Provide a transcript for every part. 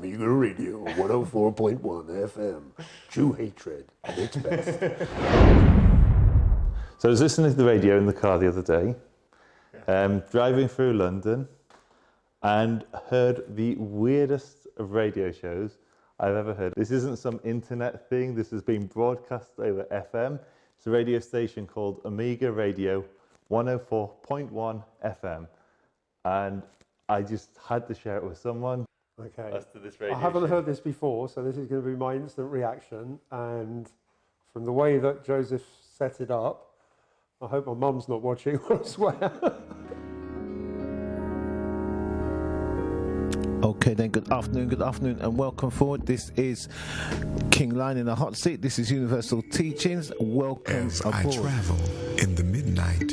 Amiga Radio 104.1 FM. True hatred at its best. So I was listening to the radio in the car the other day, driving through London, and heard the weirdest of radio shows I've ever heard. This isn't some internet thing. This has been broadcast over FM. It's a radio station called Amiga Radio 104.1 FM. And I just had to share it with someone. Okay. As to this radio I haven't show. heard this before, so this is going to be my instant reaction. And from the way that Joseph set it up, I hope my mum's not watching, I swear. Okay then, good afternoon and welcome forward. This is King Lion in the Hot Seat. This is Universal Teachings. Welcome As aboard. I travel in the midnight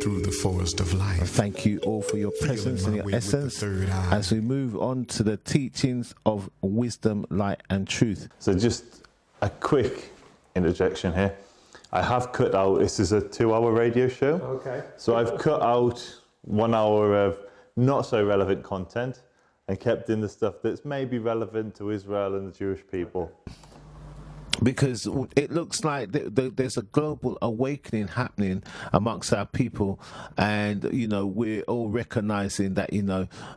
through the forest of life. Thank you all for your presence and your essence as we move on to the teachings of wisdom, light and truth. So just a quick interjection here. I have cut out, this is a 2-hour radio show. Okay. So I've cut out 1 hour of not so relevant content and kept in the stuff that's maybe relevant to Israel and the Jewish people. Because it looks like there's a global awakening happening amongst our people, and you know we're all recognizing that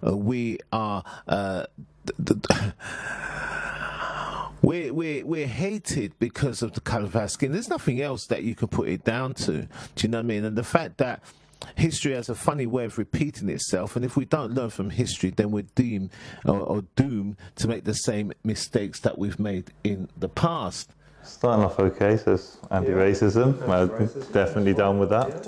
we are we're hated because of the color of our skin. There's nothing else that you can put it down to. Do you know what I mean? And the fact that history has a funny way of repeating itself, and if we don't learn from history, then we're doomed to make the same mistakes that we've made in the past. Starting off okay, so it's anti-racism. I'm definitely down with that.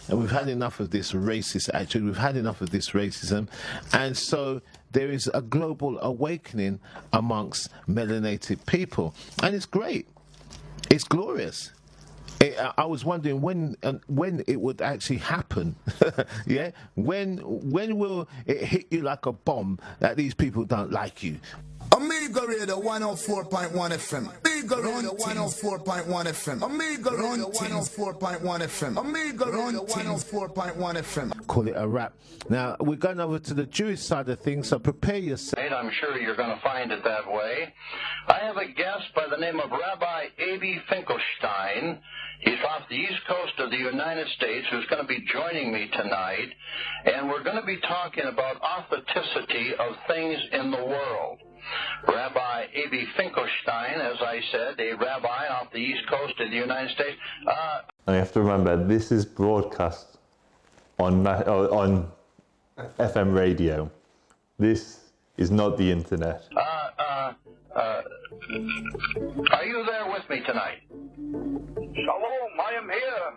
And we've had enough of this we've had enough of this racism, and so there is a global awakening amongst melanated people, and it's great, it's glorious. I was wondering when it would actually happen. Yeah, when will it hit you like a bomb that these people don't like you? Amiga Radio 104.1 FM. Amiga Radio 104.1 FM. Amiga Radio 104.1 FM. Amiga Radio 104.1 FM. Call it a wrap. Now we're going over to the Jewish side of things, so prepare yourself. I'm sure you're going to find it that way. I have a guest by the name of Rabbi Abe Finklestein. He's off the east coast of the United States, who's going to be joining me tonight, and we're going to be talking about authenticity of things in the world. Rabbi Abe Finklestein, as I said, a rabbi off the east coast of the United States. And you have to remember, this is broadcast on FM radio. This is not the internet. Are you there with me tonight? Shalom, I am here.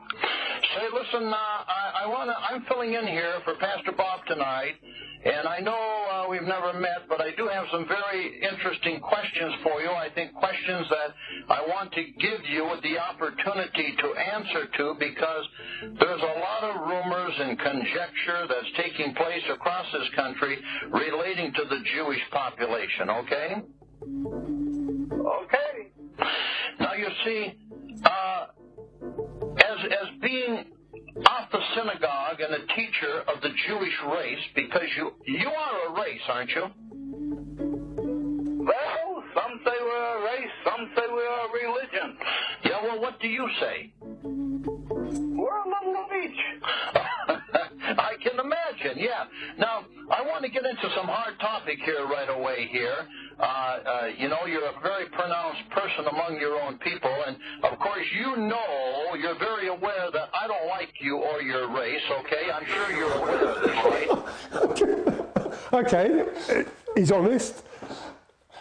Say, listen, I'm filling in here for Pastor Bob tonight, and I know we've never met, but I do have some very interesting questions for you. I think questions that I want to give you the opportunity to answer to, because there's a lot of rumors and conjecture that's taking place across this country relating to the Jewish population, okay? Okay. Now, you see, as being off the synagogue and a teacher of the Jewish race, because you are a race, aren't you? Well, some say we're a race, some say we're a religion. Yeah, well, what do you say? We're a little of each. I can imagine, yeah. Now, I want to get into some hard topic here right away here. You're a very pronounced person among your own people, and of course you're very aware that I don't like you or your race, okay? I'm sure you're aware of this, right? Okay, he's honest.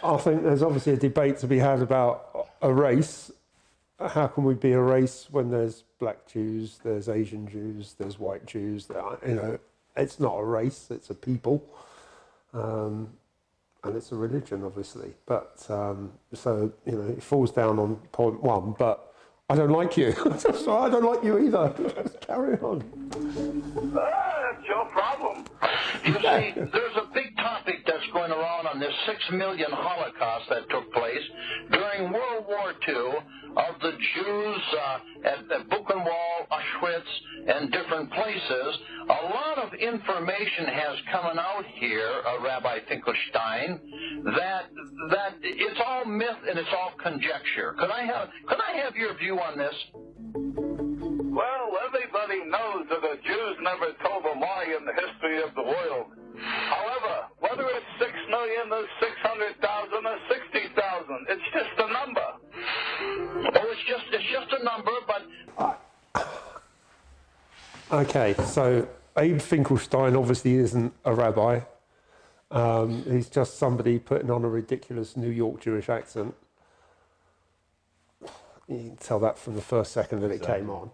I think there's obviously a debate to be had about a race. How can we be a race when there's black Jews, there's Asian Jews, there's white Jews? It's not a race, it's a people. And it's a religion, obviously. But, it falls down on point one, but I don't like you. So I don't like you either. Carry on. That's your problem. You see, there's a big topic that's going around on this 6 million Holocaust that took place during World War II of the Jews at Buchenwald, Auschwitz, and different places. A lot of information has come out here, Rabbi Finklestein, that it's all myth and it's all conjecture. Could I have your view on this? Well, everybody knows that the Jews never told a lie in the history of the world. However, whether it's 6 million or 600,000 or 60,000, it's just a number. Oh, it's just a number, but... Okay, so Abe Finklestein obviously isn't a rabbi. He's just somebody putting on a ridiculous New York Jewish accent. You can tell that from the first second that it came on.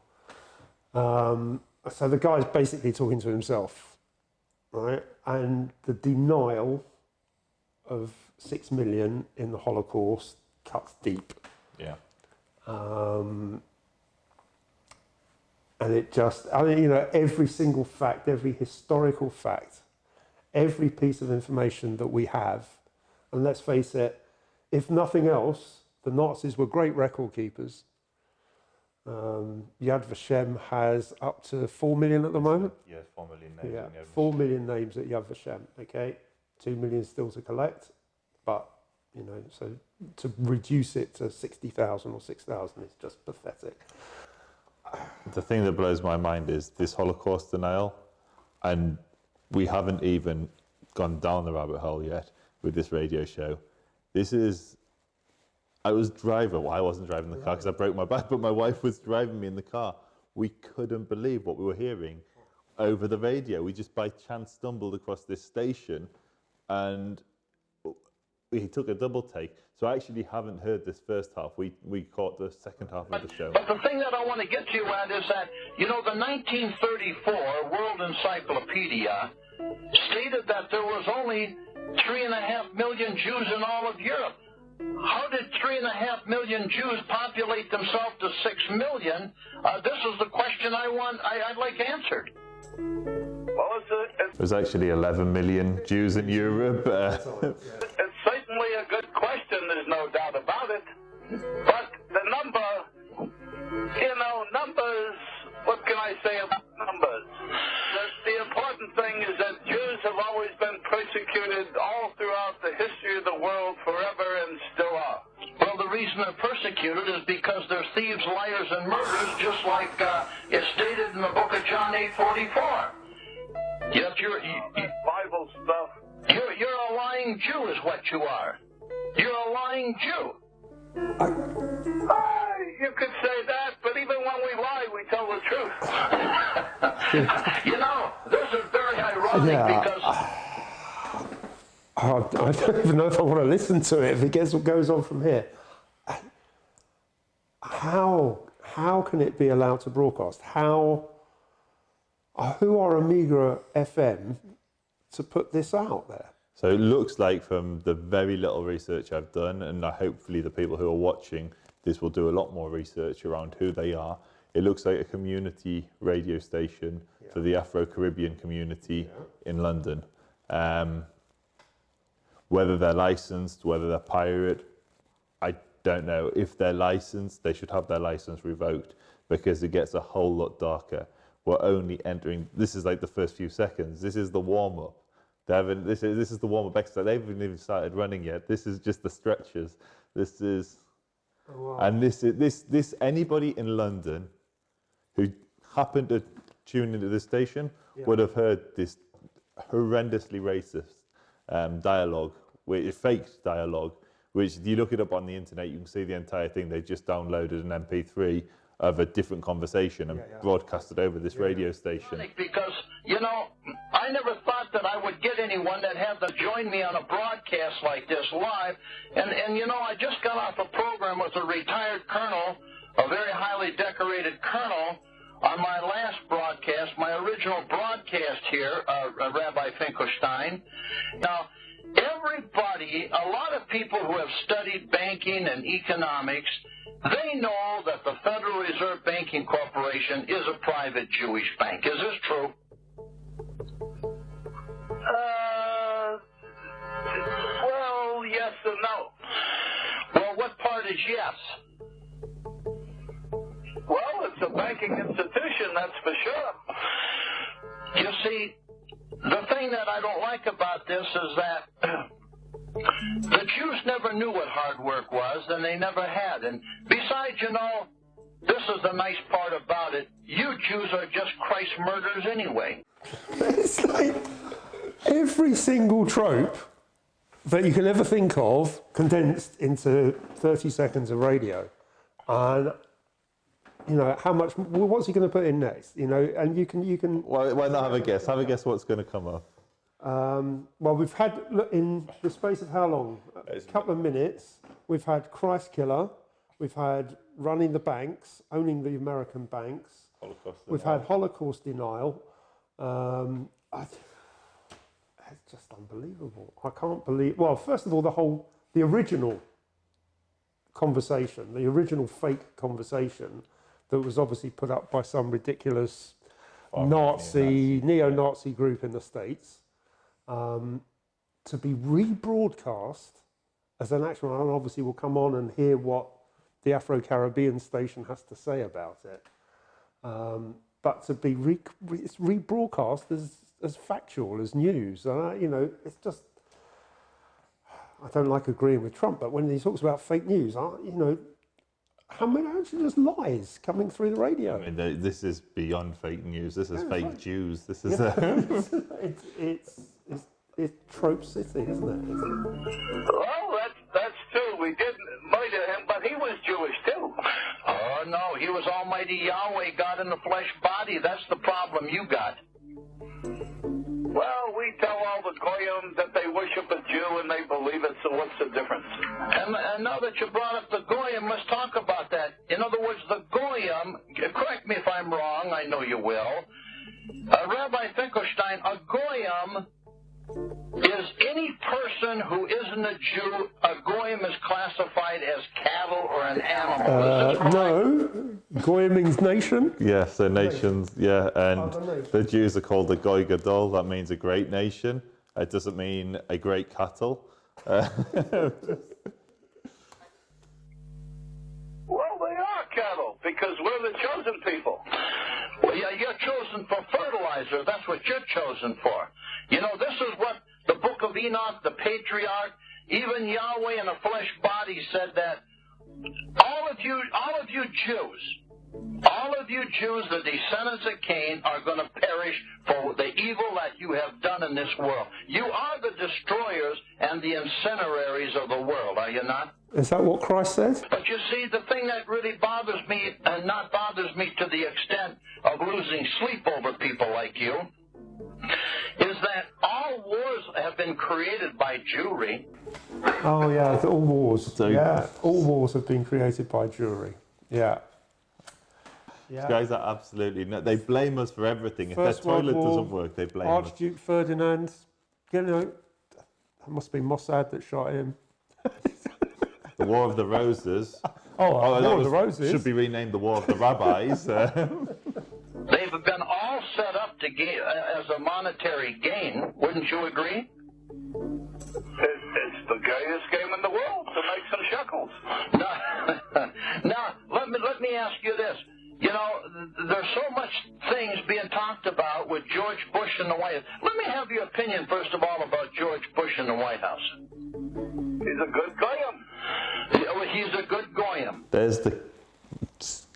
So the guy's basically talking to himself, right? And the denial of 6 million in the Holocaust cuts deep. Yeah. And it just, I mean, you know, every single fact, every historical fact, every piece of information that we have, and let's face it, if nothing else, the Nazis were great record keepers. Yad Vashem has up to 4 million at the moment. Yeah, 4 million names. Yeah, 4 million names at Yad Vashem, okay? 2 million still to collect, but, you know, so to reduce it to 60,000 or 6,000 is just pathetic. The thing that blows my mind is this Holocaust denial, and we haven't even gone down the rabbit hole yet with this radio show. This is... I wasn't driving the car because I broke my back, but my wife was driving me in the car. We couldn't believe what we were hearing over the radio. We just by chance stumbled across this station and we took a double take. So I actually haven't heard this first half. We caught the second half of the show. But the thing that I want to get to you at is that, you know, the 1934 World Encyclopedia stated that there was only 3.5 million Jews in all of Europe. How did 3.5 million Jews populate themselves to 6 million? This is the question I'd like answered. Well, There's actually 11 million Jews in Europe. it's certainly a good question, there's no doubt about it. But the number, you know, numbers, what can I say about numbers? The important thing is that Jews have always been persecuted all throughout the history of the world forever and still are. Well, the reason they're persecuted is because they're thieves, liars, and murderers, just like it's stated in the book of John 8:44. Yet Bible stuff. You're a lying Jew is what you are. You're a lying Jew. You could say that, but even when we lie, we tell the truth. You know, this is very ironic because... I don't even know if I want to listen to it if it goes on from here. How can it be allowed to broadcast? Who are Amiga FM to put this out there? So it looks like, from the very little research I've done, and hopefully the people who are watching this will do a lot more research around who they are. It looks like a community radio station for the Afro-Caribbean community in London. Whether they're licensed, whether they're pirate, I don't know. If they're licensed, they should have their license revoked, because it gets a whole lot darker. We're only entering, this is like the first few seconds. This is the warm-up. This is the warm-up exercise. They haven't even started running yet. This is just the stretches. This is, and this anybody in London who happened to tune into this station would have heard this horrendously racist dialogue, fake dialogue, which if you look it up on the internet, you can see the entire thing. They just downloaded an MP3 of a different conversation and broadcasted over this radio station. Because, you know, I never thought that I would get anyone that had to join me on a broadcast like this live. And you know, I just got off a program with a retired colonel, a very highly decorated colonel, on my last broadcast, my original broadcast here, Rabbi Finklestein. Now, everybody, a lot of people who have studied banking and economics, they know that the Federal Reserve Banking Corporation is a private Jewish bank. Is this true? or no? Well, what part is yes? Well, it's a banking institution, that's for sure. You see, the thing that I don't like about this is that the Jews never knew what hard work was, and they never had. And besides, you know, this is the nice part about it. You Jews are just Christ murderers anyway. It's like every single trope that you can ever think of condensed into 30 seconds of radio. And, you know, how much, well, what's he going to put in next? You know, and you can. Why not have a guess? Have a guess what's going to come up. Well, we've had, look, in the space of how long? A couple of minutes. We've had Christ Killer. We've had running the banks, owning the American banks. We've had Holocaust denial. It's just unbelievable. I can't believe. Well, first of all, the original conversation, the original fake conversation that was obviously put up by some ridiculous neo-Nazi group in the States, to be rebroadcast as an actual, and obviously we'll come on and hear what the Afro-Caribbean station has to say about it. But to be it's rebroadcast as factual, as news. And, you know, it's just, I don't like agreeing with Trump, but when he talks about fake news, you know, how many actually just lies coming through the radio? I mean, this is beyond fake news. This is fake right. Jews. This is it's trope city, isn't it? Well, that's true. We didn't murder him, but he was Jewish too. Oh, no, he was Almighty Yahweh, God in the flesh body. That's the problem you got. Well, we tell all the Goyim that they worship a Jew and they believe it, so what's the difference? And now that you brought up the Goyim, let's talk about that. In other words, the Goyim, correct me if I'm wrong, I know you will. Rabbi Finklestein, a Goyim is any person who isn't a Jew. A Goyim is classified as cattle or an animal. Is this right? No, Goyim means nation. Yes, so nations, yeah, and the Jews are called the Goy Gadol. That means a great nation. It doesn't mean a great cattle. Well, they are cattle because we're the chosen people. Well, yeah, you're chosen for fertilizer. That's what you're chosen for. You know, this is what the book of Enoch, the patriarch, even Yahweh in a flesh body said that all of you Jews, the descendants of Cain, are going to perish for the evil that you have done in this world. You are the destroyers and the incineraries of the world, are you not? Is that what Christ said? But you see, the thing that really bothers me, and not bothers me to the extent of losing sleep over people like you, is that all wars have been created by Jewry. Oh yeah, all wars. All wars have been created by Jewry. Yeah. These guys are absolutely no. They blame us for everything. First if their toilet World War, doesn't work, they blame us. Archduke Ferdinand. You know, that must be Mossad that shot him. The War of the Roses. War of the Roses should be renamed the War of the Rabbis. They've been all set up to gain, as a monetary gain. Wouldn't you agree? It's the gayest game in the world to make some shekels. Now, let me ask you this. You know, there's so much things being talked about with George Bush in the White House. Let me have your opinion, first of all, about George Bush in the White House. He's a good Goyim. He's a good Goyim. There's the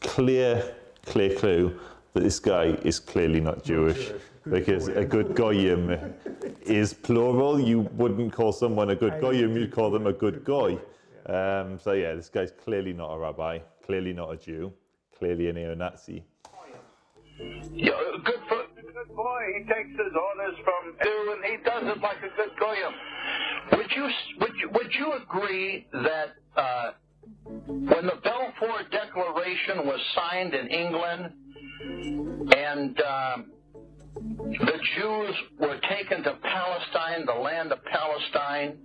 clear clue that this guy is clearly not Jewish. Because a good Goyim is plural. You wouldn't call someone a good Goyim, you'd call them a good Goy. So yeah, this guy's clearly not a rabbi, clearly not a Jew, clearly a neo-Nazi. Yeah, good boy. He takes his orders from Jew and he does it like a good Goyim. Would you agree that when the Balfour Declaration was signed in England and the Jews were taken to Palestine, the land of Palestine,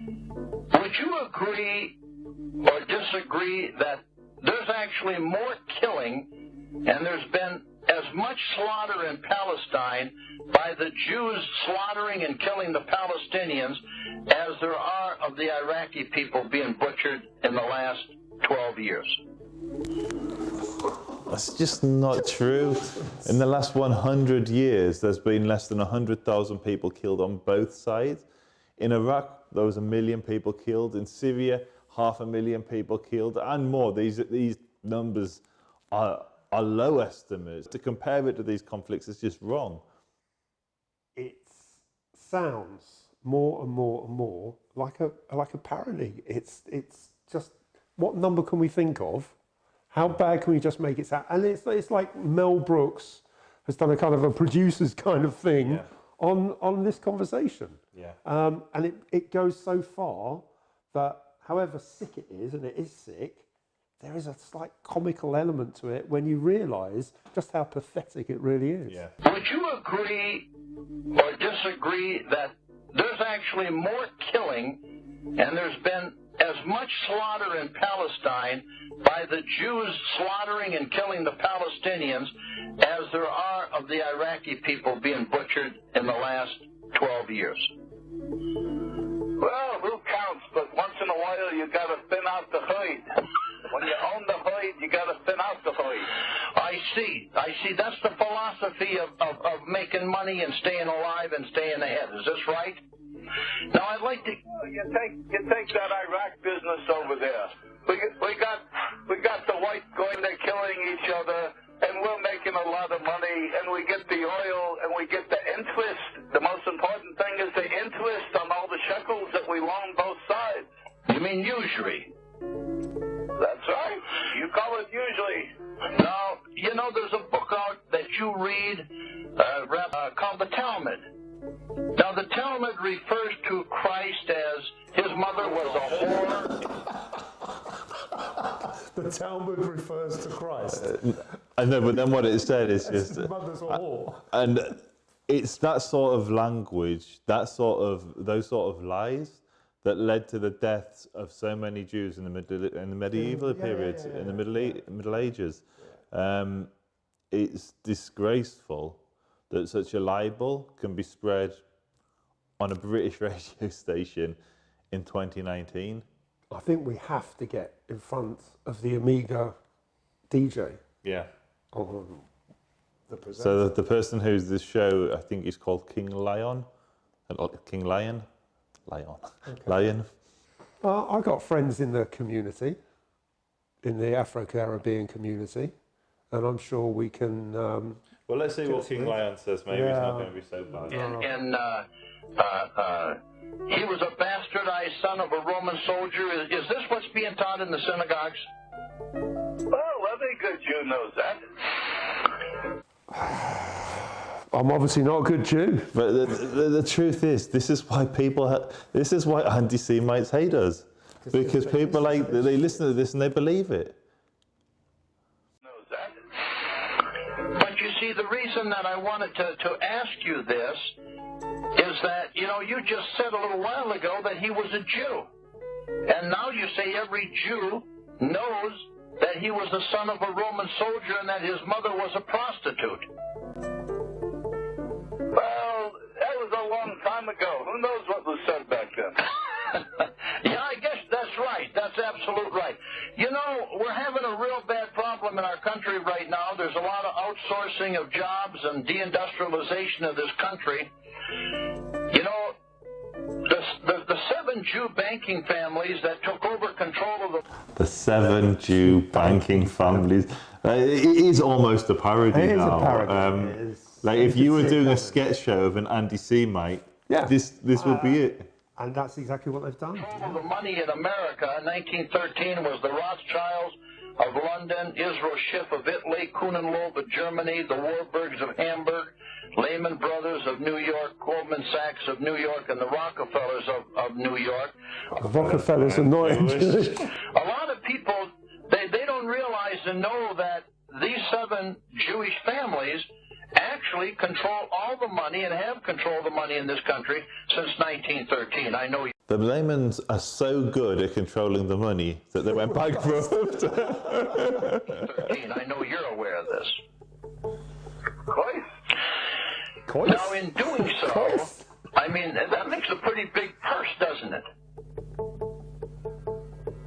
would you agree or disagree that there's actually more killing and there's been as much slaughter in Palestine by the Jews slaughtering and killing the Palestinians as there are of the Iraqi people being butchered in the last 12 years. That's just not true. In the last 100 years, there's been less than 100,000 people killed on both sides. In Iraq, there was 1 million people killed. In Syria, 500,000 people killed, and more. These numbers are low estimates. To compare it to these conflicts is just wrong. It sounds more and more and more like a parody. It's just, what number can we think of? How bad can we just make it sound? And it's like Mel Brooks has done a kind of a producer's kind of thing on this conversation. Yeah. And it goes so far that however sick it is, and it is sick, there is a slight comical element to it when you realise just how pathetic it really is. Yeah. Would you agree or disagree that there's actually more killing and there's been as much slaughter in Palestine by the Jews slaughtering and killing the Palestinians as there are of the Iraqi people being butchered in the last 12 years? Well, who counts? But once in a while, you got to thin out the herd. When you own the herd, you got to thin out the herd. I see. That's the philosophy of making money and staying alive and staying ahead. Is this right? Now, I'd like to... You take that Iraq business over there. We got the whites going there killing each other, and we're making a lot of money, and we get the oil, and we get the interest. The most important thing is the interest on all the shekels that we loan both sides. You mean usury? That's right. You call it usually. Now, you know, there's a book out that you read called the Talmud. Now, the Talmud refers to Christ as his mother was a whore. The Talmud refers to Christ. I know, but then what it said is His just... mother's a whore. And it's that sort of language, those sort of lies that led to the deaths of so many Jews in the medieval period, in the Middle Ages. It's disgraceful that such a libel can be spread on a British radio station in 2019. I think we have to get in front of the Amiga DJ. Yeah. On the presenter. So the person who's this show, I think, is called King Lion. King Lion? Lion. Okay. Lion. I got friends in the community, in the Afro-Caribbean community, and I'm sure we can... well, let's see what King Lion says. Maybe it's not going to be so bad. And he was a bastardized son of a Roman soldier. Is this what's being taught in the synagogues? Well, every good Jew knows that. I'm obviously not a good Jew. But the truth is, this is why anti-Semites hate us. Because people they listen to this and they believe it. Knows that. But you see, the reason that I wanted to ask you this is that, you know, you just said a little while ago that he was a Jew. And now you say every Jew knows that he was the son of a Roman soldier and that his mother was a prostitute. Well, that was a long time ago. Who knows what was said back then? Yeah, I guess that's right. That's absolute right. You know, we're having a real bad problem in our country right now. There's a lot of outsourcing of jobs and deindustrialization of this country. You know, the 7 Jew banking families that took over control of the 7 Jew banking families. It is almost a parody it now. Is a parody. Like if you were doing a sketch show of an anti-Semite, this would be it. And that's exactly what they've done. Control of the money in America in 1913 was the Rothschilds of London, Israel Schiff of Italy, Kuhnenlob of Germany, the Warburgs of Hamburg, Lehman Brothers of New York, Goldman Sachs of New York, and the Rockefellers of New York. The Rockefellers are not Jewish. A lot of people, they don't realize and know that these 7 Jewish families actually control all the money and have controlled the money in this country since 1913. I know you. The Lehmans are so good at controlling the money that they went bankrupt. 13. I know you're aware of this. Coins? Now, in doing so, Coins? I mean, that makes a pretty big purse, doesn't it?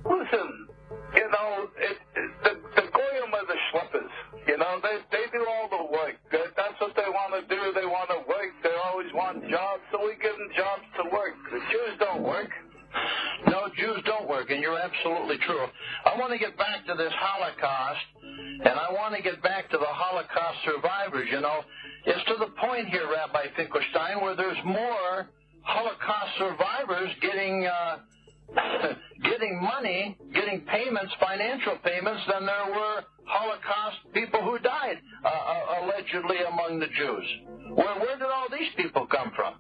Listen, you know, the goyim are the schleppers. You know, they do all the work. That's what they want to do. They want to work. They always want jobs, so we give them jobs to work. The Jews don't work. No, Jews don't work, and you're absolutely true. I want to get back to this Holocaust, and I want to get back to the Holocaust survivors. You know, it's to the point here, Rabbi Finklestein, where there's more Holocaust survivors getting money, getting payments, financial payments, than there were Holocaust people who died, allegedly among the Jews. Where did all these people come from?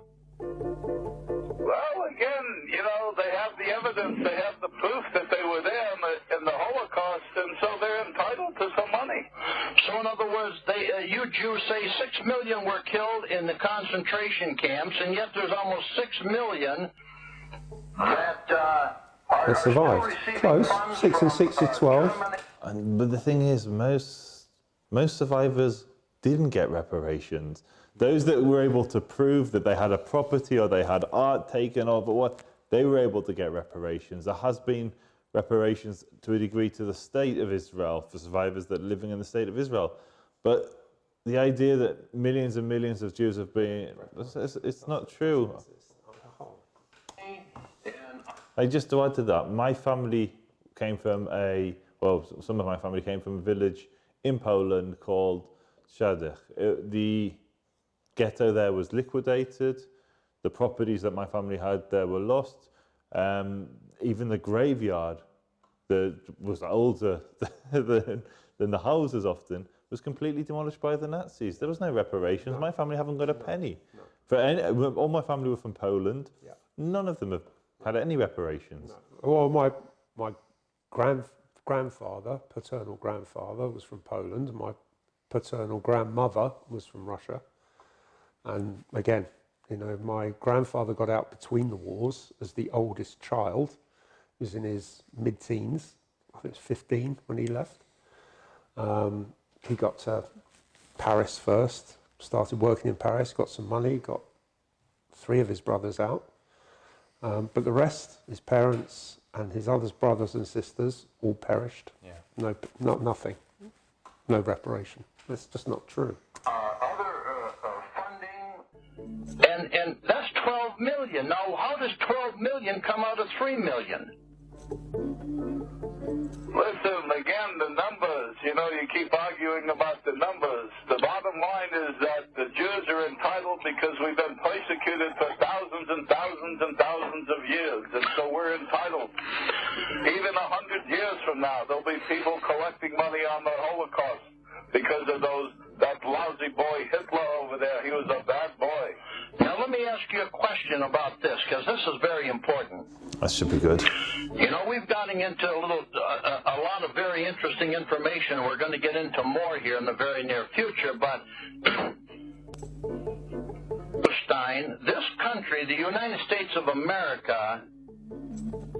Well, again, you know, they have the evidence, they have the proof that they were there in the Holocaust, and so they're entitled to some money. So, in other words, you Jews say 6 million were killed in the concentration camps, and yet there's almost 6 million that They survived. Close. 6 and 6 is 12. But the thing is, most survivors didn't get reparations. Those that were able to prove that they had a property or they had art taken off, but what they were able to get reparations. There has been reparations to a degree to the state of Israel for survivors that are living in the state of Israel. But the idea that millions and millions of Jews have been, it's not true. Just to add to that, my family came from some of my family came from a village in Poland called Szadych. The ghetto there was liquidated. The properties that my family had there were lost. Even the graveyard that was older than the houses often was completely demolished by the Nazis. There was no reparations. My family haven't got a penny. All my family were from Poland. Yeah. None of them have had any reparations. Well, my grandfather, paternal grandfather, was from Poland. My paternal grandmother was from Russia. And again, you know, my grandfather got out between the wars as the oldest child. He was in his mid-teens. I think it was 15 when he left. He got to Paris first, started working in Paris, got some money, got 3 of his brothers out. But the rest, his parents and his other brothers and sisters, all perished. Yeah. Nothing. No reparation. That's just not true. And that's 12 million. Now, how does 12 million come out of 3 million? Listen, again, the numbers, you know, you keep arguing about the numbers. The bottom line is that the Jews are entitled because we've been persecuted for thousands and thousands and thousands of years, and so we're entitled. Even 100 years from now, there'll be people collecting money on the Holocaust because of that lousy boy Hitler over there. He was a bad boy. Now, let me ask you a question about this, because this is very important. That should be good. You know, we've gotten into a lot of very interesting information, and we're going to get into more here in the very near future, but Stein, this country, the United States of America,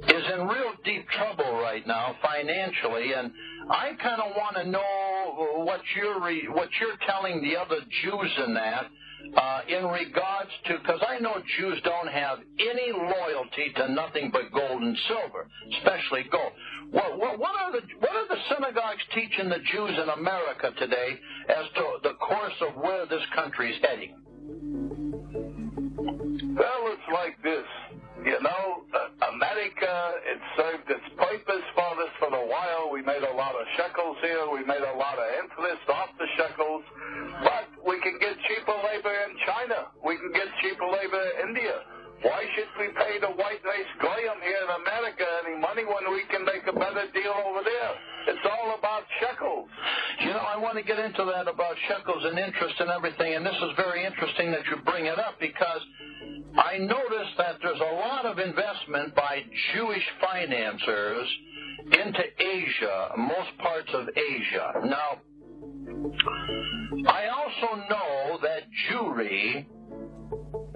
is in real deep trouble right now financially, and I kind of want to know what you're telling the other Jews in that in regards to, because I know Jews don't have any loyalty to nothing but gold and silver, especially gold. What are the synagogues teaching the Jews in America today as to the course of where this country is heading? Well, it's like this. You know, America, it served its purpose for us for a while. We made a lot of shekels here. We made a lot of interest off the shekels. But we can get cheaper labor in China. We can get cheaper labor in India. Why should we pay the white race goyim here in America any money when we can make a better deal over there? It's all about shekels. You know, I want to get into that about shekels and interest and everything, and this is very interesting that you bring it up, because I noticed that there's a lot of investment by Jewish financiers into Asia, most parts of Asia. Now, I also know that Jewry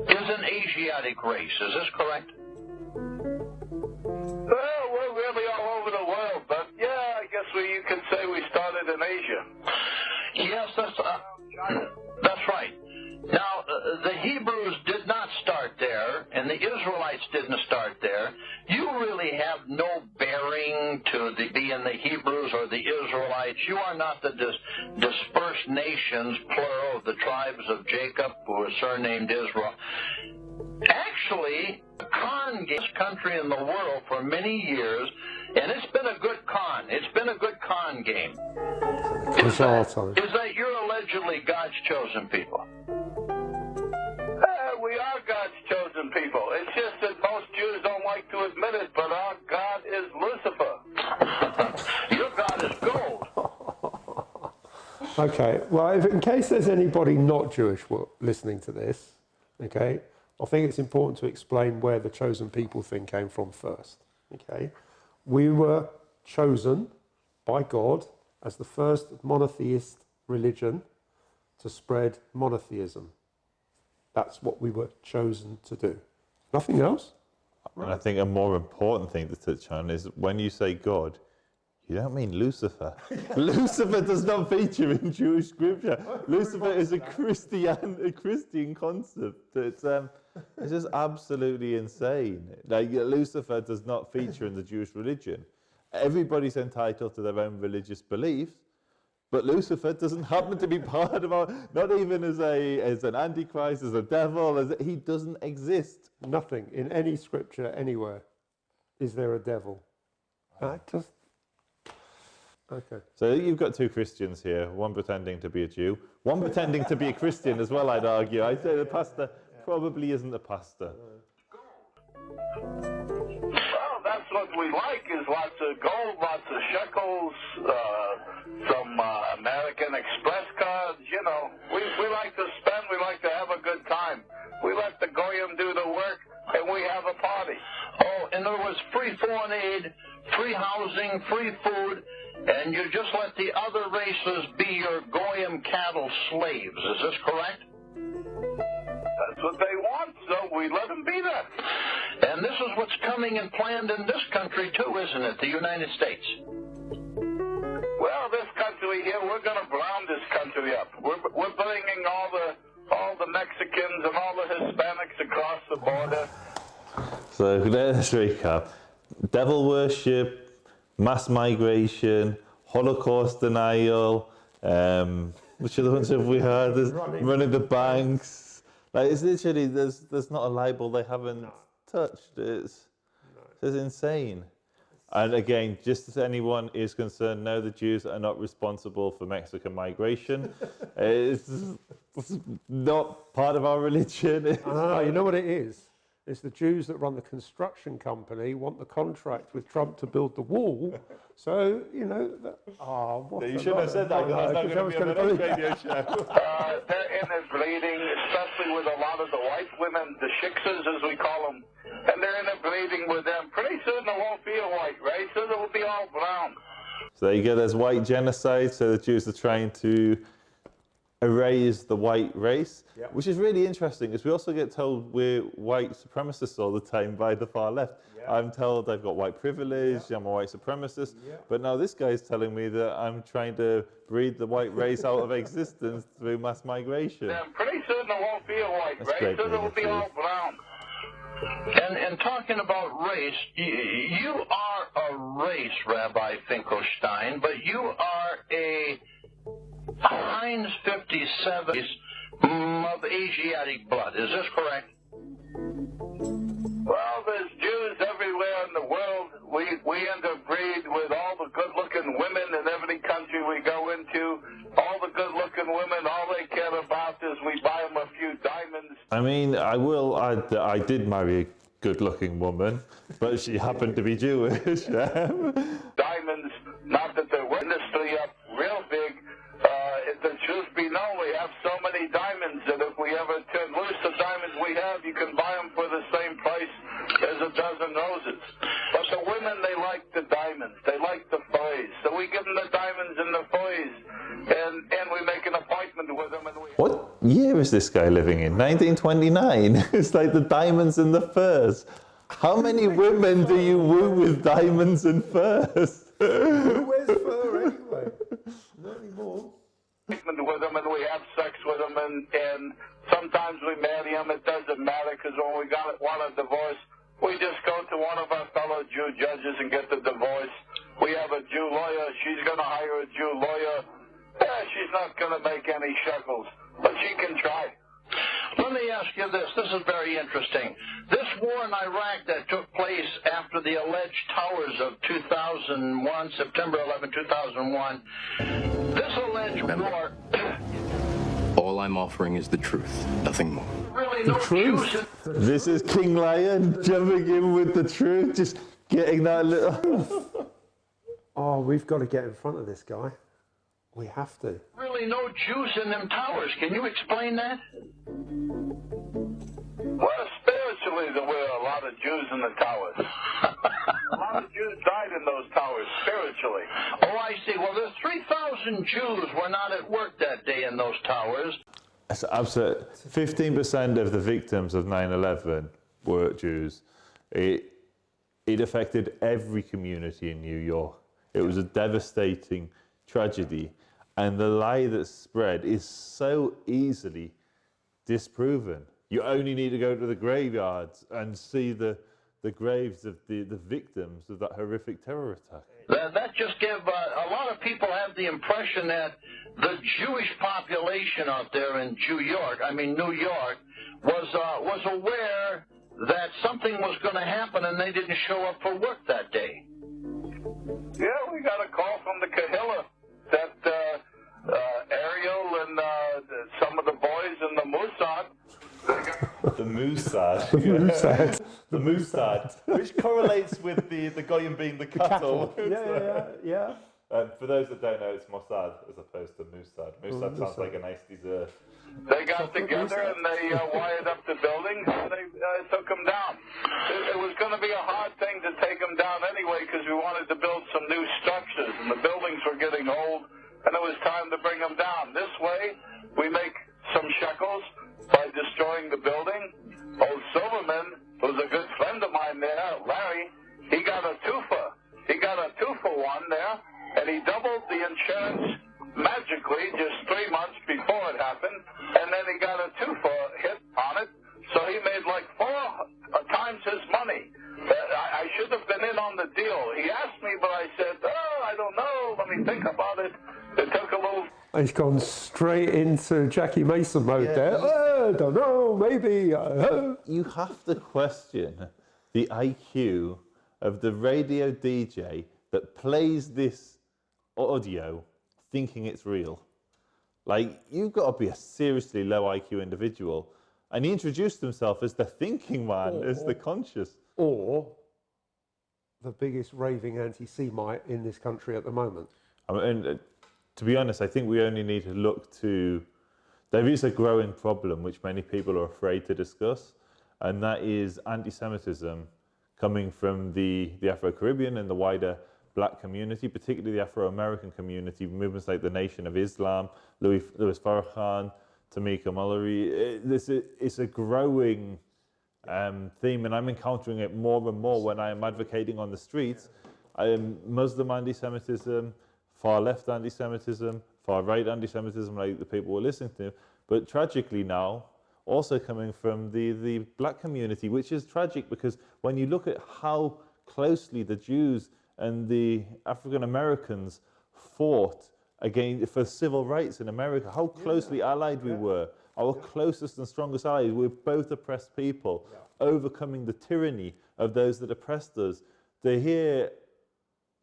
is an Asiatic race. Is this correct? Well, we're really all over the world, but yeah, I guess you could say we started in Asia. Yes, that's right. Now, really have no bearing to be in the Hebrews or the Israelites. You are not the dispersed nations, plural, of the tribes of Jacob, who are surnamed Israel. Actually, the con game, this country in the world for many years, and it's been a good con. It's been a good con game. Is that you're allegedly God's chosen people? We are God's chosen people. It's just that most Jews don't like to admit it, but our God is Lucifer. Your God is gold. Okay, well, in case there's anybody not Jewish listening to this, okay, I think it's important to explain where the chosen people thing came from first. Okay, we were chosen by God as the first monotheist religion to spread monotheism. That's what we were chosen to do. Nothing else. And I think a more important thing to touch on is when you say God, you don't mean Lucifer. Lucifer does not feature in Jewish scripture. Lucifer is a Christian concept. It's just absolutely insane. Like, Lucifer does not feature in the Jewish religion. Everybody's entitled to their own religious beliefs, but Lucifer doesn't happen to be part of our, not even as an antichrist, as a devil, he doesn't exist. Nothing in any scripture anywhere is there a devil. Okay. So you've got two Christians here, one pretending to be a Jew, one pretending to be a Christian as well, I'd argue. I'd say the pastor probably isn't a pastor. Well, that's what we like, is lots of gold, lots of shekels, some American Express cards. You know, we like to spend, we like to have a good time. We let the Goyim do the work, and we have a party. Oh, and there was free foreign aid, free housing, free food, and you just let the other races be your Goyim cattle slaves. Is this correct? That's what they want, so we let them be that. And this is what's coming and planned in this country too, isn't it? The United States. Well, this country here, we're going to brown this country up. We're bringing all the Mexicans and all the Hispanics across the border. So let's recap. Devil worship, mass migration, Holocaust denial, which other ones have we heard? There's running the banks. Like, it's literally, there's not a label they haven't touched. It's insane. And again, just as anyone is concerned, no, the Jews are not responsible for Mexican migration. It's not part of our religion. No, you know what it is? It's the Jews that run the construction company, want the contract with Trump to build the wall. So, you know, you shouldn't have said that, because that's not going to be on the next radio show. They're interbreeding, especially with a lot of the white women, the shiksas as we call them, and they're interbreeding with them. Pretty soon there won't be a white race, so it will be all brown. So there you go, there's white genocide, so the Jews are trying to erase the white race, which is really interesting, because we also get told we're white supremacists all the time by the far left. I'm told I've got white privilege, I'm a white supremacist, but now this guy's telling me that I'm trying to breed the white race out of existence through mass migration. And pretty soon there won't be a white race, so it will be all brown. And talking about race, you are a race, Rabbi Finklestein, but you are a Heinz 57 of Asiatic blood. Is this correct? Well, there's Jews everywhere in the world. We interbreed with all the good-looking women in every country we go into. All the good-looking women, all they care about is we buy them a few diamonds. I mean, I did marry a good-looking woman, but she happened to be Jewish. Diamonds, not that they're industry up real big. If the truth be known, we have so many diamonds that if we ever turn loose the diamonds we have, you can buy them for the same price as a dozen roses. But the women, they like the diamonds. They like the furs. So we give them the diamonds and the furs, and we make an appointment with them. And What year is this guy living in? 1929? It's like the diamonds and the furs. How many women do you woo with diamonds and furs? Who wears fur anyway? Not anymore. With them, and we have sex with them, and sometimes we marry them. It doesn't matter, because when we want a divorce, We just go to one of our fellow Jew judges and get the divorce. We have a Jew lawyer. She's going to hire a Jew lawyer. Yeah, she's not going to make any shekels, but she can try. Let me ask you this. This is very interesting. This war in Iraq that took place after the alleged towers of 2001, September 11, 2001, this alleged war... All I'm offering is the truth, nothing more. Really no Jews in... This is King Lion jumping in with the truth, just getting that little... Oh, we've got to get in front of this guy. We have to. Really no Jews in them towers. Can you explain that? Well, spiritually, there were a lot of Jews in the towers. A lot of Jews died in those towers, spiritually. Oh, I see. Well, there's 3,000 Jews were not at work that day in those towers. That's absolute. 15% of the victims of 9/11 were Jews. It affected every community in New York. It was a devastating tragedy. And the lie that's spread is so easily disproven. You only need to go to the graveyards and see the graves of the victims of that horrific terror attack. That just gave a lot of people have the impression that the Jewish population out there in New York, was aware that something was going to happen and they didn't show up for work that day. Yeah, we got a call from the Kahilla that Ariel and some of the boys in the Mossad. The Mossad. The Mossad. Which correlates with the Goyim being the cattle. Yeah. For those that don't know, it's Mossad as opposed to Mossad. Mossad sounds like a nice dessert. They got together and they wired up the building and they took them down. It was going to be a hard thing to take them down anyway because we wanted to build some new structures and the buildings were getting old and it was time to bring them down. This way, we make some shekels by destroying the building. Old Silverman, who's a good friend of mine there, Larry, he got a twofer. He got a 2-for-1 there, and he doubled the insurance magically just 3 months before it happened, and then he got a 2-for hit on it, so he made like 4 times his money. I should have been in on the deal. He asked me, but I said, I don't know, let me think about it. It took a little... He's gone straight into Jackie Mason mode there. I don't know, maybe. You have to question the IQ of the radio DJ that plays this audio thinking it's real. Like, you've got to be a seriously low IQ individual. And he introduced himself as the thinking man, as the conscious. Or the biggest raving anti-Semite in this country at the moment. I mean, to be honest, I think we only need to look to... There is a growing problem which many people are afraid to discuss, and that is anti-Semitism coming from the Afro-Caribbean and the wider black community, particularly the Afro-American community, movements like the Nation of Islam, Louis Farrakhan, Tamika Mallory. It's a growing theme, and I'm encountering it more and more when I am advocating on the streets. Muslim anti-Semitism, far left anti-Semitism, far right anti-Semitism, like the people we're listening to, but tragically now, also coming from the black community, which is tragic because when you look at how closely the Jews and the African Americans fought for civil rights in America, how closely allied we were, our closest and strongest allies, we're both oppressed people, overcoming the tyranny of those that oppressed us. To hear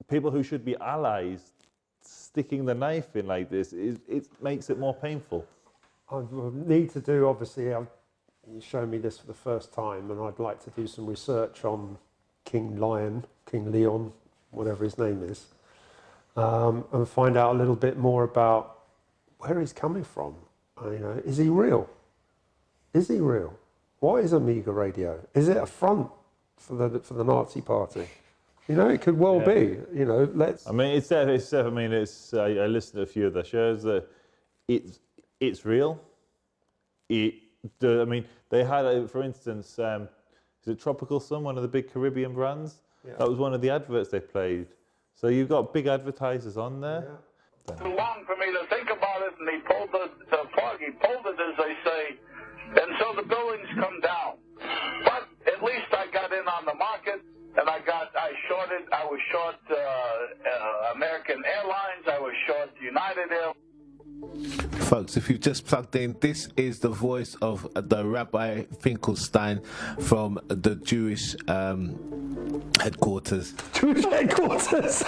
people who should be allies sticking the knife in like this, it makes it more painful. I need to do, obviously, you showed me this for the first time, and I'd like to do some research on King Leon, whatever his name is, and find out a little bit more about where he's coming from. Is he real? Is he real? What is Amiga Radio? Is it a front for the Nazi Party? It could well be. Let's. I mean, it's. I listened to a few of their shows. That it's real. They had, for instance, is it Tropical Sun, one of the big Caribbean brands? Yeah. That was one of the adverts they played. So you've got big advertisers on there. Yeah. Too long for me to think about it, and he pulled the plug. He pulled it, as they say, and so the buildings come down. But at least I got in on the market, and I was short American Airlines, I was short United Airlines. Folks, if you've just plugged in, this is the voice of the Rabbi Finklestein from the Jewish headquarters. Jewish headquarters.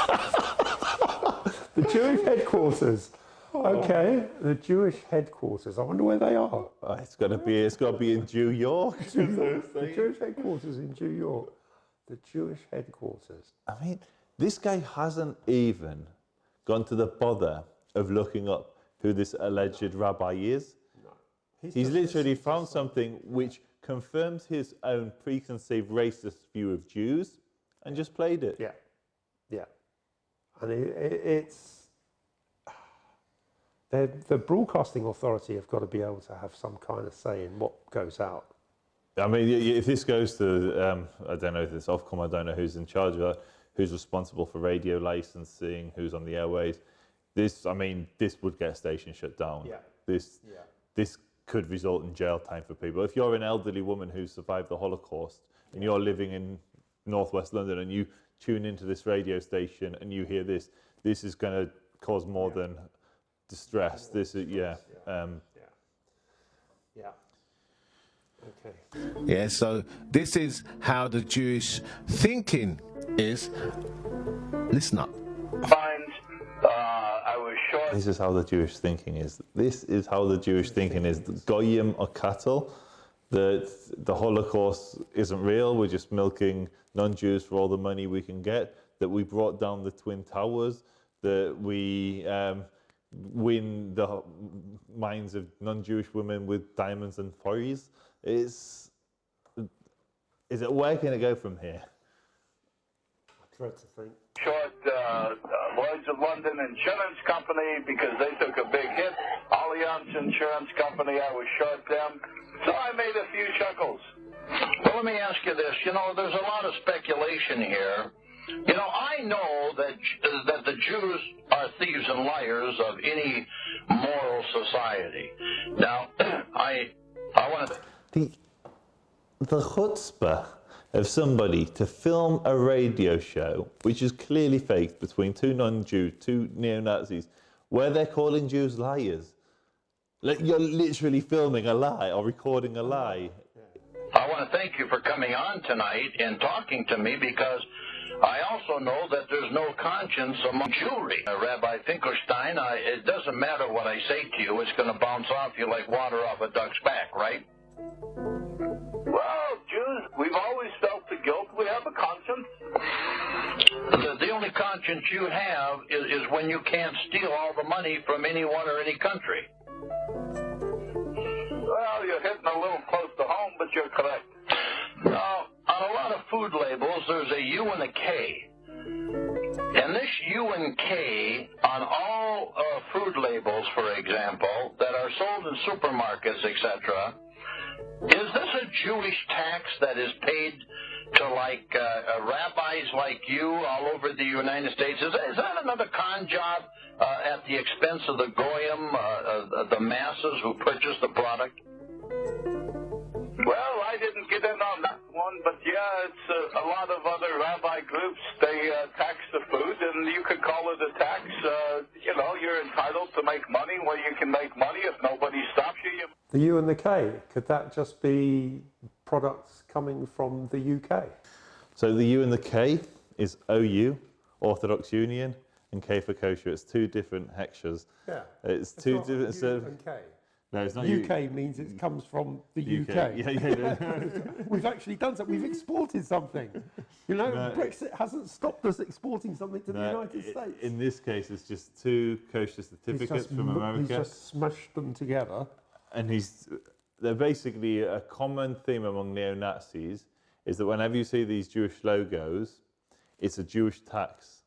The Jewish headquarters. Okay, the Jewish headquarters. I wonder where they are. It's got to be in New York. The Jewish headquarters in New York. The Jewish headquarters. I mean, this guy hasn't even gone to the bother of looking up who this alleged rabbi is. No. He's literally found something which confirms his own preconceived racist view of Jews and just played it. Yeah, yeah. And it's... The broadcasting authority have got to be able to have some kind of say in what goes out. I mean, if this goes to, I don't know if it's Ofcom, I don't know who's in charge of that, who's responsible for radio licensing, who's on the airwaves. This would get a station shut down. Yeah. This could result in jail time for people. If you're an elderly woman who survived the Holocaust and you're living in northwest London and you tune into this radio station and you hear this is going to cause more than distress. This is, Yeah. Okay. Yeah, so this is how the Jewish thinking is. Listen up. I was short. This is how the Jewish thinking is. This is how the Jewish thinking is. Goyim are cattle. That the Holocaust isn't real. We're just milking non-Jews for all the money we can get. That we brought down the Twin Towers. That we win the minds of non-Jewish women with diamonds and furries. Where can it go from here? I dread to think. Short Lloyd's of London Insurance Company because they took a big hit. Allianz Insurance Company, I was short them. So I made a few chuckles. Well, let me ask you this. There's a lot of speculation here. I know that the Jews are thieves and liars of any moral society. Now, I want to... The chutzpah of somebody to film a radio show, which is clearly faked, between two non-Jews, two neo-Nazis, where they're calling Jews liars. Like, you're literally filming a lie or recording a lie. I want to thank you for coming on tonight and talking to me, because I also know that there's no conscience among Jewry. Rabbi Finklestein, it doesn't matter what I say to you, it's going to bounce off you like water off a duck's back, right? Well, Jews, we've always felt the guilt. We have a conscience. The only conscience you have is when you can't steal all the money from anyone or any country. Well, you're hitting a little close to home, but you're correct. Now, on a lot of food labels, there's a U and a K. And this U and K on all food labels, for example, that are sold in supermarkets, etc., is this a Jewish tax that is paid to, rabbis like you all over the United States? Is that another con job at the expense of the goyim, the masses who purchase the product? Well, I didn't get in on that one, but yeah, it's a lot of other rabbi groups. They tax the food, and you could call it a tax. You're entitled to make money where you can make money. If nobody stops you. The U and the K, could that just be products coming from the UK? So the U and the K is OU, Orthodox Union, and K for kosher. It's two different hexures. Yeah. It's two different... U and K. No, it's not UK means it comes from the UK. Yeah. We've actually done something. We've exported something. No, Brexit hasn't stopped us exporting something to the United States. In this case, it's just two kosher certificates from America. He's just smashed them together. And they're basically a common theme among neo-Nazis is that whenever you see these Jewish logos, it's a Jewish tax.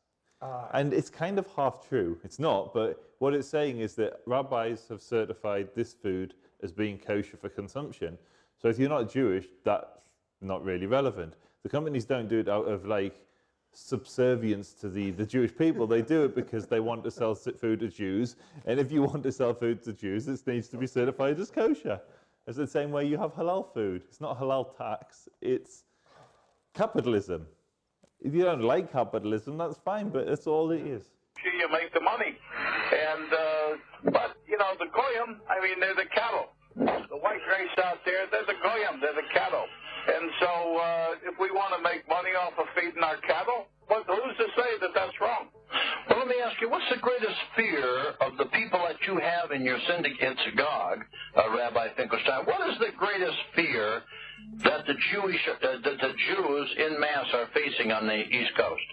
And it's kind of half true. It's not, but what it's saying is that rabbis have certified this food as being kosher for consumption. So if you're not Jewish, that's not really relevant. The companies don't do it out of subservience to the Jewish people. They do it because they want to sell food to Jews. And if you want to sell food to Jews, it needs to be certified as kosher. It's the same way you have halal food. It's not halal tax. It's capitalism. If you don't like capitalism, that's fine, but that's all it is. You make the money. And, but, you know, the goyim, I mean, they're the cattle. The white race out there, they're the goyim, they're the cattle. And so if we want to make money off of feeding our cattle, but who's to say that that's wrong? Well, let me ask you, what's the greatest fear of the people that you have in your syndicate synagogue, Rabbi Finklestein? What is the greatest fear that the Jews in mass are facing on the East Coast?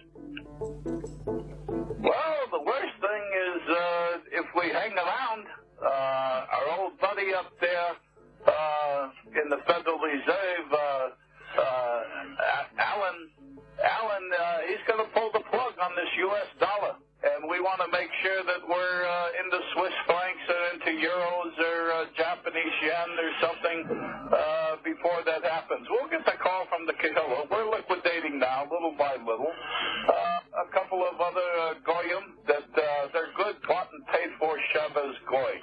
Well, the worst thing is if we hang around, our old buddy up there in the Federal Reserve, Alan, he's going to pull the plug on this U.S. dollar. And we want to make sure that we're into Swiss francs or into euros or Japanese yen or something before that happens. We'll get the call from the Kahilla. We're liquidating now, little by little. A couple of other goyim that they're good, bought and paid for Shabbos goy.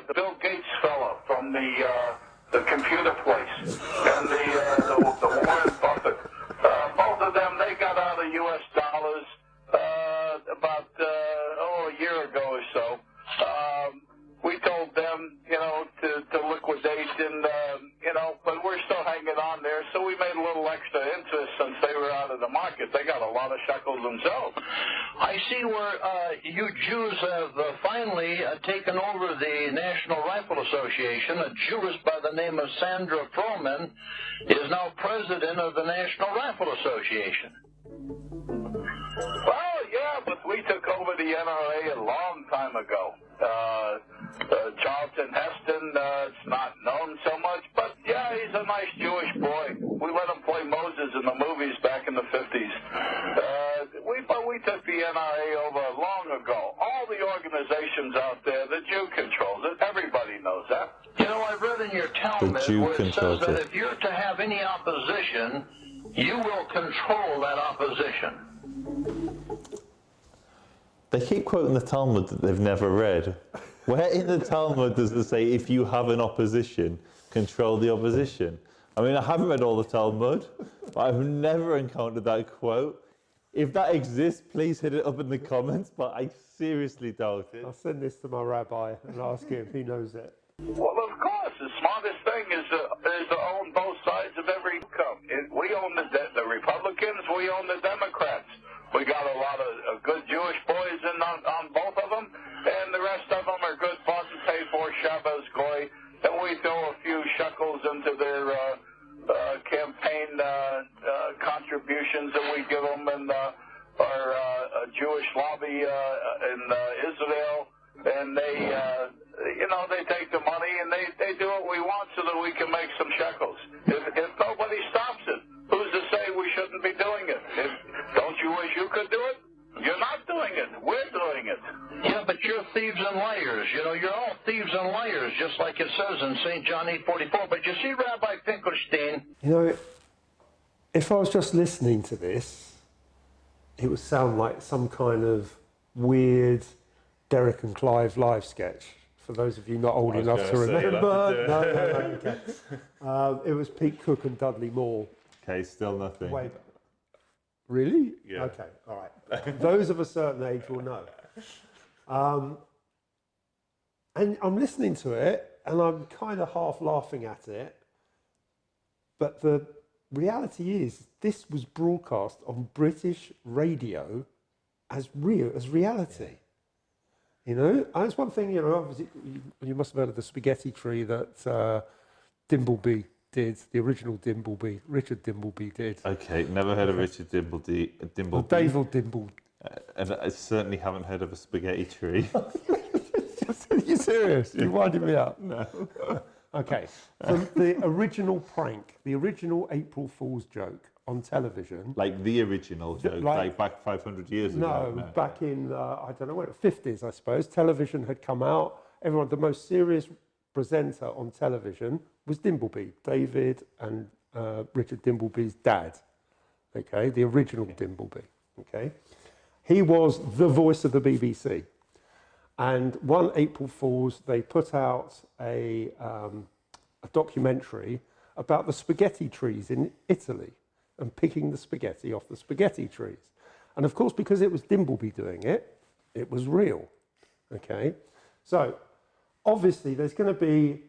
The Bill Gates fellow from the computer place and the Warren Buffett. Both of them, they got out of U.S. dollars about a year ago or so. We told them, you know, to liquidate, and you know, but we're still hanging on there. So we made a little extra interest since they were out of the market. They got a lot of shekels themselves. I see where you Jews have finally taken over the National Rifle Association. A Jewess by the name of Sandra Froman is now president of the National Rifle Association. Well, yeah, but we took over the NRA a long time ago. Charlton Heston, it's not known so much, but yeah, he's a nice Jewish boy. We let him play Moses in the movies back in the 50s. But we took the NRA over long ago. All the organizations out there, the Jew controls it. Everybody knows that. You know, I read in your Talmud where it says that if you're to have any opposition, you will control that opposition. They keep quoting the Talmud that they've never read. Where in the Talmud does it say, if you have an opposition, control the opposition? I mean, I haven't read all the Talmud, but I've never encountered that quote. If that exists, please hit it up in the comments, but I seriously doubt it. I'll send this to my rabbi and ask him if he knows it. Well, of course, the smartest thing is to own both sides of every income. We own the Republicans, we own the Democrats. We got a lot of good Jewish boys on both of them, and the rest of them are good, bought and paid for Shabbos goy, and we throw a few shekels into their campaign contributions that we give them, and our Jewish lobby in Israel, and they, they take the money and they do what we want so that we can make some shekels. If nobody stops it, who's to say we shouldn't be doing it? Don't you wish you could do it? You're not doing it. We're doing it. Yeah, but you're thieves and liars. You know, you're all thieves and liars, just like it says in St. John 8:44. But you see, Rabbi Finklestein. You know, if I was just listening to this, it would sound like some kind of weird Derek and Clive live sketch. For those of you not old enough to remember. No, okay. It was Pete Cook and Dudley Moore. Okay, still nothing. Way back. Really? Yeah. Okay, all right. Those of a certain age will know. And I'm listening to it, and I'm kind of half laughing at it. But the reality is, this was broadcast on British radio as reality. You know, and it's one thing, obviously, you must have heard of the spaghetti tree that Dimbleby did, the original Dimbleby, Richard Dimbleby did. Okay, never heard of Richard Dimbleby. Well, David Dimbleby. And I certainly haven't heard of a spaghetti tree. Are you serious? You're winding me up. No. Okay, from the original prank, the original April Fool's joke on television. Like the original joke, like back 500 years ago? No, back in, I don't know, when, 50s, I suppose. Television had come out. Everyone, the most serious presenter on television was Dimbleby, David and Richard Dimbleby's dad. Okay, the original Dimbleby. Okay, he was the voice of the BBC. And one April Fool's, they put out a documentary about the spaghetti trees in Italy. and picking the spaghetti off the spaghetti trees. And of course, because it was Dimbleby doing it, it was real, okay? So, obviously, there's going to be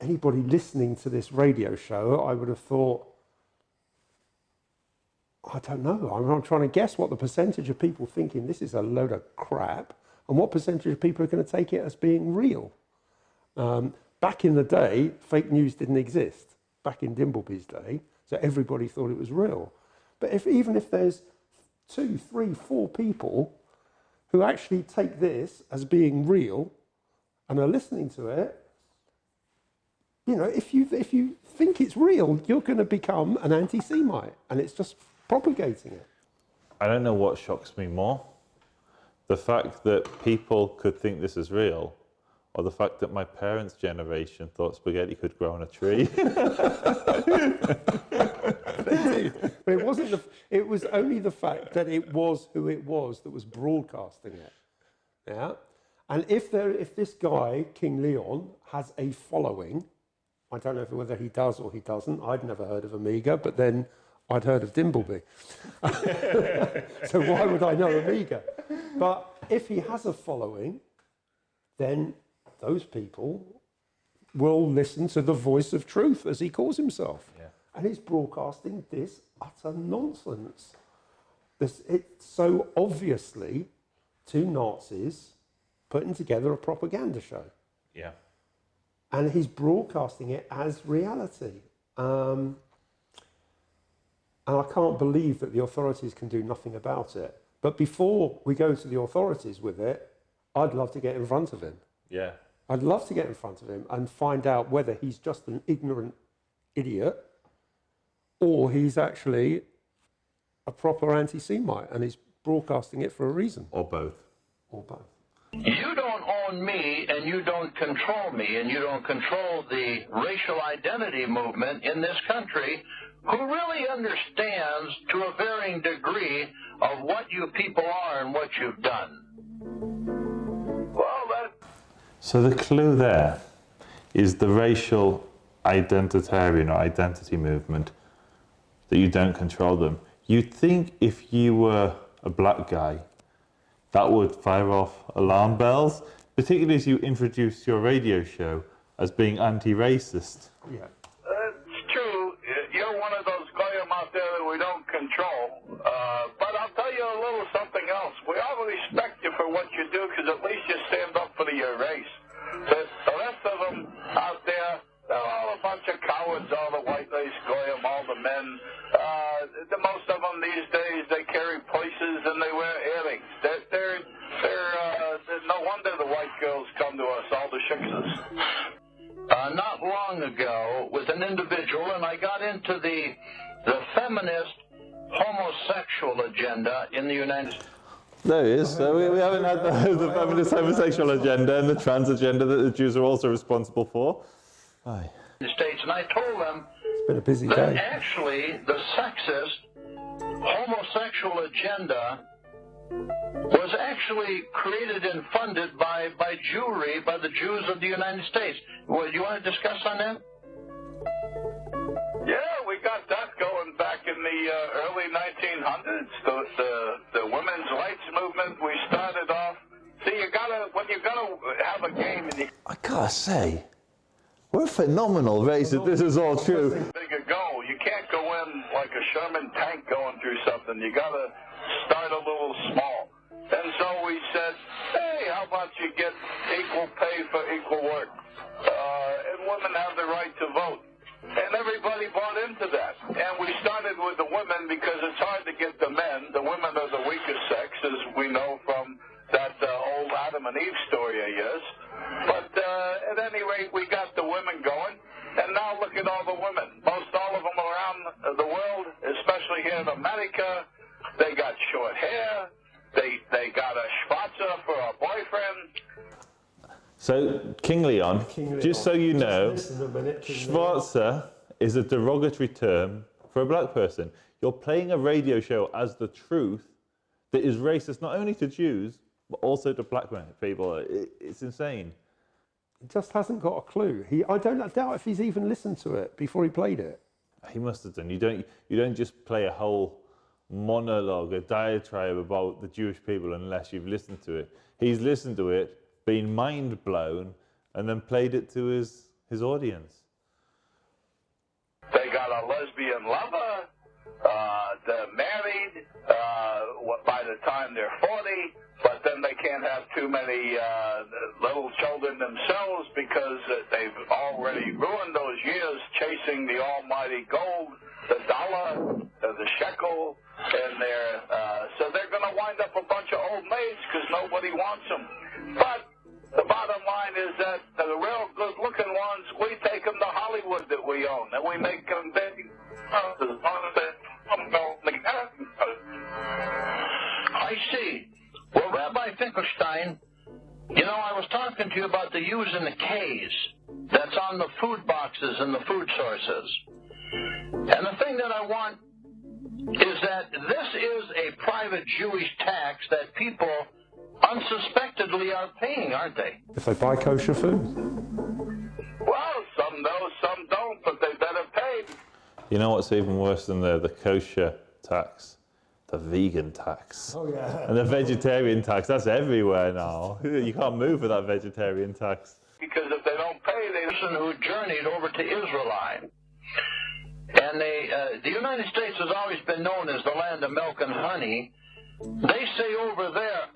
anybody listening to this radio show, I would have thought, I don't know, I'm trying to guess what the percentage of people thinking this is a load of crap and what percentage of people are going to take it as being real. Back in the day, fake news didn't exist, back in Dimbleby's day, so everybody thought it was real. But even if there's 2, 3, 4 people who actually take this as being real and are listening to it, you know, if you think it's real, you're going to become an anti-Semite, and it's just propagating it. I don't know what shocks me more. The fact that people could think this is real, or the fact that my parents' generation thought spaghetti could grow on a tree. But it wasn't. It was only the fact that it was who it was that was broadcasting it. Yeah, and if this guy King Leon has a following, I don't know whether he does or he doesn't. I'd never heard of Amiga, but then I'd heard of Dimbleby. So why would I know Amiga? But if he has a following, then those people will listen to the voice of truth, as he calls himself. Yeah. And he's broadcasting this utter nonsense. It's so obviously two Nazis putting together a propaganda show. Yeah. And he's broadcasting it as reality. And I can't believe that the authorities can do nothing about it. But before we go to the authorities with it, I'd love to get in front of him. Yeah. I'd love to get in front of him and find out whether he's just an ignorant idiot or he's actually a proper anti-Semite and he's broadcasting it for a reason. Or both. Or both. You don't own me, and you don't control me, and you don't control the racial identity movement in this country, who really understands to a varying degree of what you people are and what you've done. So the clue there is the racial identitarian or identity movement, that you don't control them. You'd think if you were a black guy, that would fire off alarm bells, particularly as you introduce your radio show as being anti-racist. Yeah. It's true. You're one of those goyim out there that we don't control. But I'll tell you a little something else. We all respect you for what you do because at least you stand up for your race. The rest of them out there, they're all a bunch of cowards, all the white race goyim, all the men. The most of them these days, they carry purses and they wear earrings. They're no wonder the white girls come to us, all the shiksas. Not long ago, with an individual, and I got into the feminist homosexual agenda in the United States. There he is. So we haven't had the feminist homosexual agenda and the trans agenda that the Jews are also responsible for. Aye. States, and I told them It's been a busy that day. actually the sexist homosexual agenda was actually created and funded by Jewry, by the Jews of the United States. Well, you want to discuss on that? Yeah, we got that going back in the early 1900s. The women's rights movement, we started off. See, when you're gonna have a game and you I gotta say, we're phenomenal race if this is all true. big a goal, you can't go in like a Sherman tank going through something. You gotta start a little small. And so we said, hey, how about you get equal pay for equal work? And women have the right to vote. And everybody bought into that. And we started with the women because it's hard to get the men. The women are the weakest sex, as we know from that old Adam and Eve story of yours. But at any rate, we got the women going. And now look at all the women. Most all of them around the world, especially here in America, they got short hair. They got a schwarzer for a boyfriend. So, King Leon, just so you know, Listen a minute, Schwarzer is a derogatory term for a black person. You're playing a radio show as the truth that is racist not only to Jews, but also to black people. It's insane. He just hasn't got a clue. I doubt if he's even listened to it before he played it. He must have done. You don't just play a whole monologue, a diatribe about the Jewish people unless you've listened to it. He's listened to it, been mind blown, and then played it to his audience. They got a lesbian lover. They're married by the time they're 40, but then they can't have too many little children themselves because they've already ruined those years chasing the almighty gold, the dollar, the shekel, and so they're going to wind up a bunch of old maids because nobody wants them. But the bottom line is that the real good-looking ones, we take them to Hollywood that we own, and we make them big. I see. Well, Rabbi Finklestein, you know, I was talking to you about the U's and the K's that's on the food boxes and the food sources. And the thing that I want is that this is a private Jewish tax that people unsuspectedly are paying, aren't they? If they buy kosher food. Well, some know, some don't, but they better pay. You know what's even worse than the kosher tax? The vegan tax. Oh, yeah. And the vegetarian tax. That's everywhere now. You can't move with that vegetarian tax. Because if they don't pay, they Person who journeyed over to Israel. And the United States has always been known as the land of milk and honey. They say over there,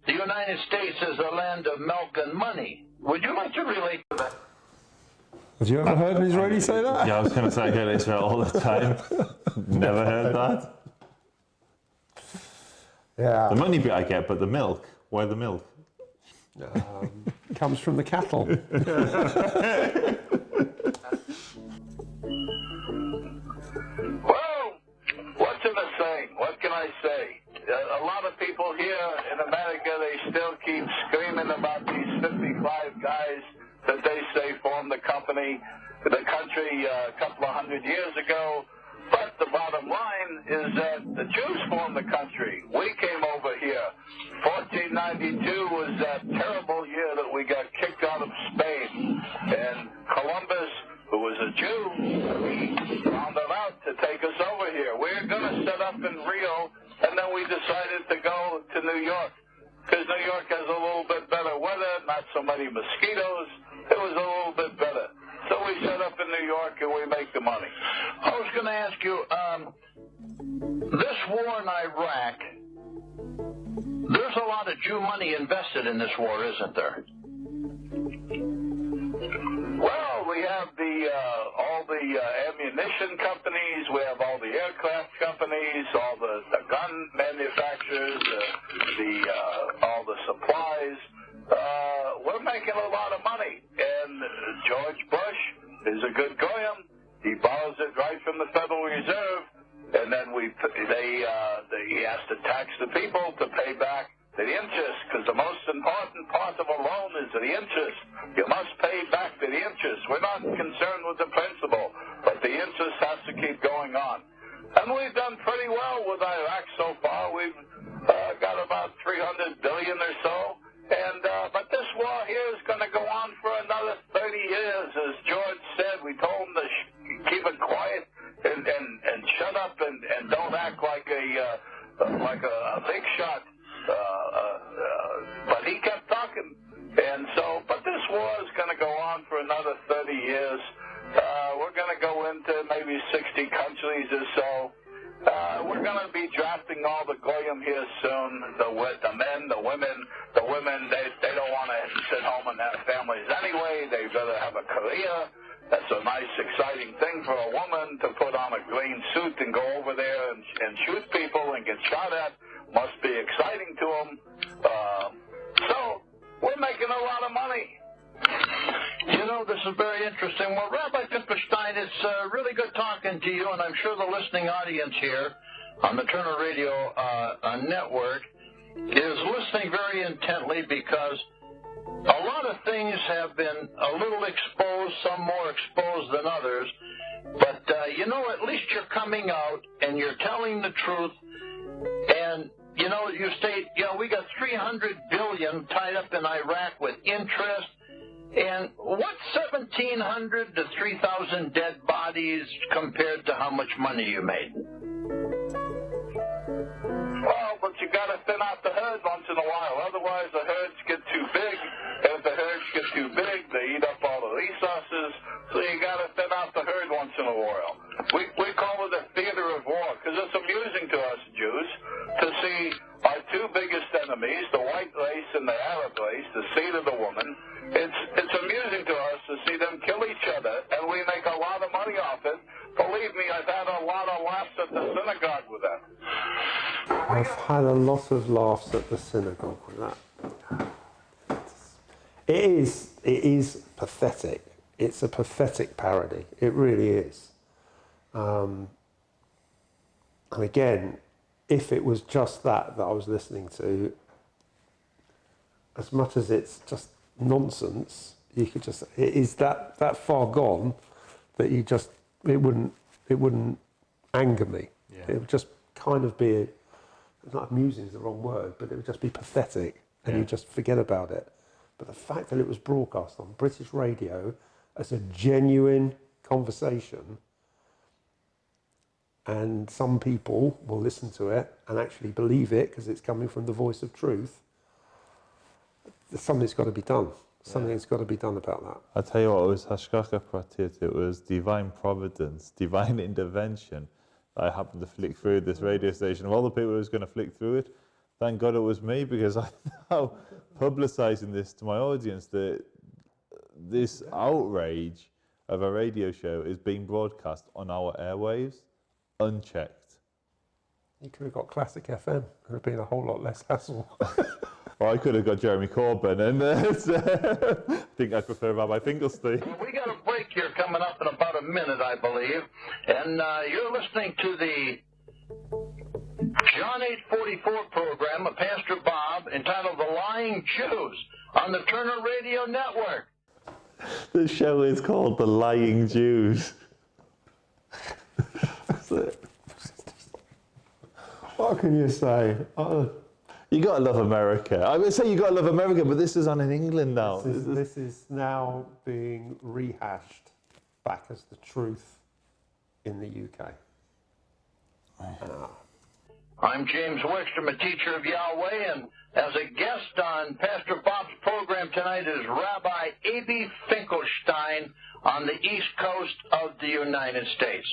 the United States is the land of milk and money. Would you like to relate to that? Have you ever heard an Israeli say that? Yeah, I was going to say I go to Israel all the time. Never heard that. Yeah. The money bit I get, but the milk, why the milk? Comes from the cattle. Well, what's in the saying? What can I say? A lot of people here in America, they still keep screaming about these 55 guys that they say formed the country a couple of hundred years ago. But the bottom line is that the Jews formed the country. We came over here. 1492 was that terrible year that we got kicked out of Spain. And Columbus, who was a Jew, he found it out to take us over here. We were going to set up in Rio, and then we decided to go to New York. Because New York has a little bit better weather, not so many mosquitoes. It was a little bit better. So we set up in New York and we make the money. I was going to ask you, this war in Iraq, there's a lot of Jew money invested in this war, isn't there? Well, we have all the ammunition companies, we have all the aircraft companies, all the gun manufacturers, all the supplies. We're making a lot of money, and George Bush is a good goyim. He borrows it right from the Federal Reserve, and then he has to tax the people to pay back the interest, because the most important part of a loan is the interest. You must pay back the interest. We're not concerned with the principal, but the interest has to keep going on. And we've done pretty well with Iraq so far. We've got about $300 billion or so. But this war here is going to go on for another 30 years. As George said, we told him to keep it quiet and shut up and don't act like a big shot. But he kept talking. But this war is going to go on for another 30 years. We're going to go into maybe 60 countries or so. We're going to be drafting all the goyim here soon. The men, the women, they don't want to sit home and have families anyway. They'd rather have a career. That's a nice, exciting thing for a woman to put on a green suit and go over there and shoot people and get shot at. Must be exciting to them. So we're making a lot of money. You know, this is very interesting. Well, Rabbi Finklestein, it's really good talking to you, and I'm sure the listening audience here on the Turner Radio Network is listening very intently, because a lot of things have been a little exposed, some more exposed than others. But, you know, at least you're coming out and you're telling the truth. And, you know, you state, you know, we got $300 billion tied up in Iraq with interest. And what's 1,700 to 3,000 dead bodies compared to how much money you made? Well, but you got to thin out the herd once in a while. Otherwise, the herds get too big. And if the herds get too big, they eat up all the resources. So you got to thin out the herd once in a while. We call it a theater of war because it's amusing to us Jews to see our two biggest enemies, the white race and the Arab race, the seed of the woman. It's amusing to us to see them kill each other, and we make a lot of money off it. Believe me, I've had a lot of laughs at the synagogue with that. I've had a lot of laughs at the synagogue with that. It is pathetic. It's a pathetic parody. It really is. And again, if it was just that I was listening to, as much as it's just nonsense, you could just, it is that far gone that it wouldn't anger me. Yeah. It would just kind of be, not amusing is the wrong word, but it would just be pathetic, and you just forget about it. But the fact that it was broadcast on British radio as a genuine conversation, and some people will listen to it and actually believe it because it's coming from the voice of truth, something's got to be done. Something's got to be done about that. I tell you what, it was Hashgacha Pratit, it was divine providence, divine intervention. I happened to flick through this radio station. Of all the people who was going to flick through it, thank God it was me, because I'm now publicising this to my audience that this outrage of a radio show is being broadcast on our airwaves, unchecked. You could have got Classic FM. It would have been a whole lot less hassle. Well, I could have got Jeremy Corbyn, and I think I prefer Rabbi Finklestein. We got a break here coming up in about a minute, I believe, and you're listening to the John 844 program of Pastor Bob entitled The Lying Jews on the Turner Radio Network. The show is called The Lying Jews. That's it. What can you say? You gotta love America. I would say you gotta love America, but this is on in England now. This is now being rehashed back as the truth in the UK. I'm James Wickstrom, a teacher of Yahweh, and as a guest on Pastor Bob's program tonight is Rabbi Abe Finklestein on the East Coast of the United States.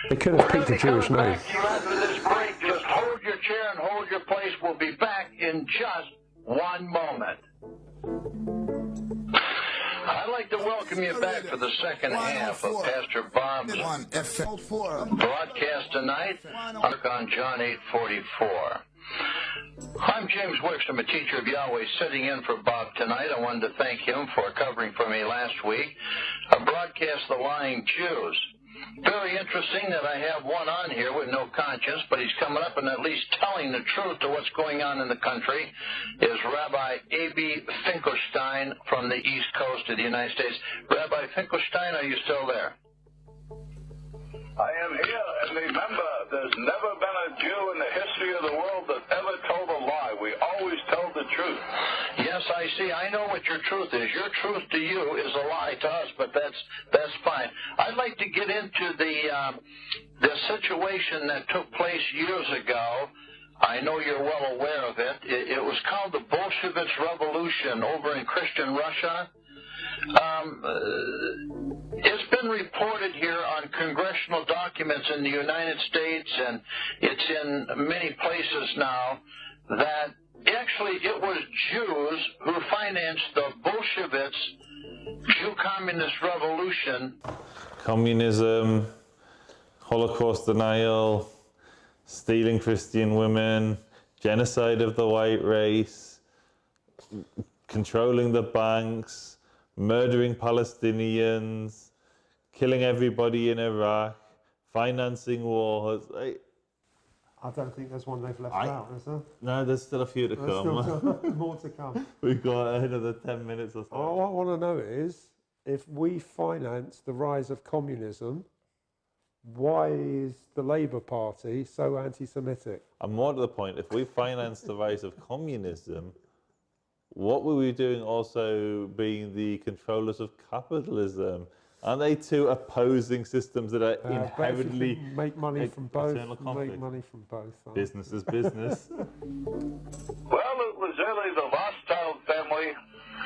They could have picked a Jewish name. Back to you after this break. Just hold your chair and hold your place. We'll be back in just one moment. I'd like to welcome you back for the second half of Pastor Bob's broadcast tonight on John 844. I'm James Wickstrom, a teacher of Yahweh, sitting in for Bob tonight. I wanted to thank him for covering for me last week a broadcast, The Lying Jews. Very interesting that I have one on here with no conscience, but he's coming up and at least telling the truth to what's going on in the country, is Rabbi Abe Finklestein from the East Coast of the United States. Rabbi Finklestein, are you still there? I am here, and remember, there's never been a Jew in the history of the world that ever told a lie. We always tell the truth. Yes, I see. I know what your truth is. Your truth to you is a lie to us, but that's fine. I'd like to get into the situation that took place years ago. I know you're well aware of it. It was called the Bolshevik Revolution over in Christian Russia. It's been reported here on congressional documents in the United States, and it's in many places now, that actually it was Jews who financed the Bolsheviks' Jew communist revolution. Communism, Holocaust denial, stealing Christian women, genocide of the white race, controlling the banks, murdering Palestinians, killing everybody in Iraq, financing wars. I don't think there's one they've left out, is there? No, there's still a few to come. Still more to come. We've got another 10 minutes or so. All I want to know is, if we finance the rise of communism, why is the Labour Party so anti-Semitic? And more to the point, if we finance the rise of communism, what were we doing also being the controllers of capitalism? Aren't they two opposing systems that are But if you inherently can make money from both, eternal conflict? make money from both. Business is business. Well, it was really the Rothschild family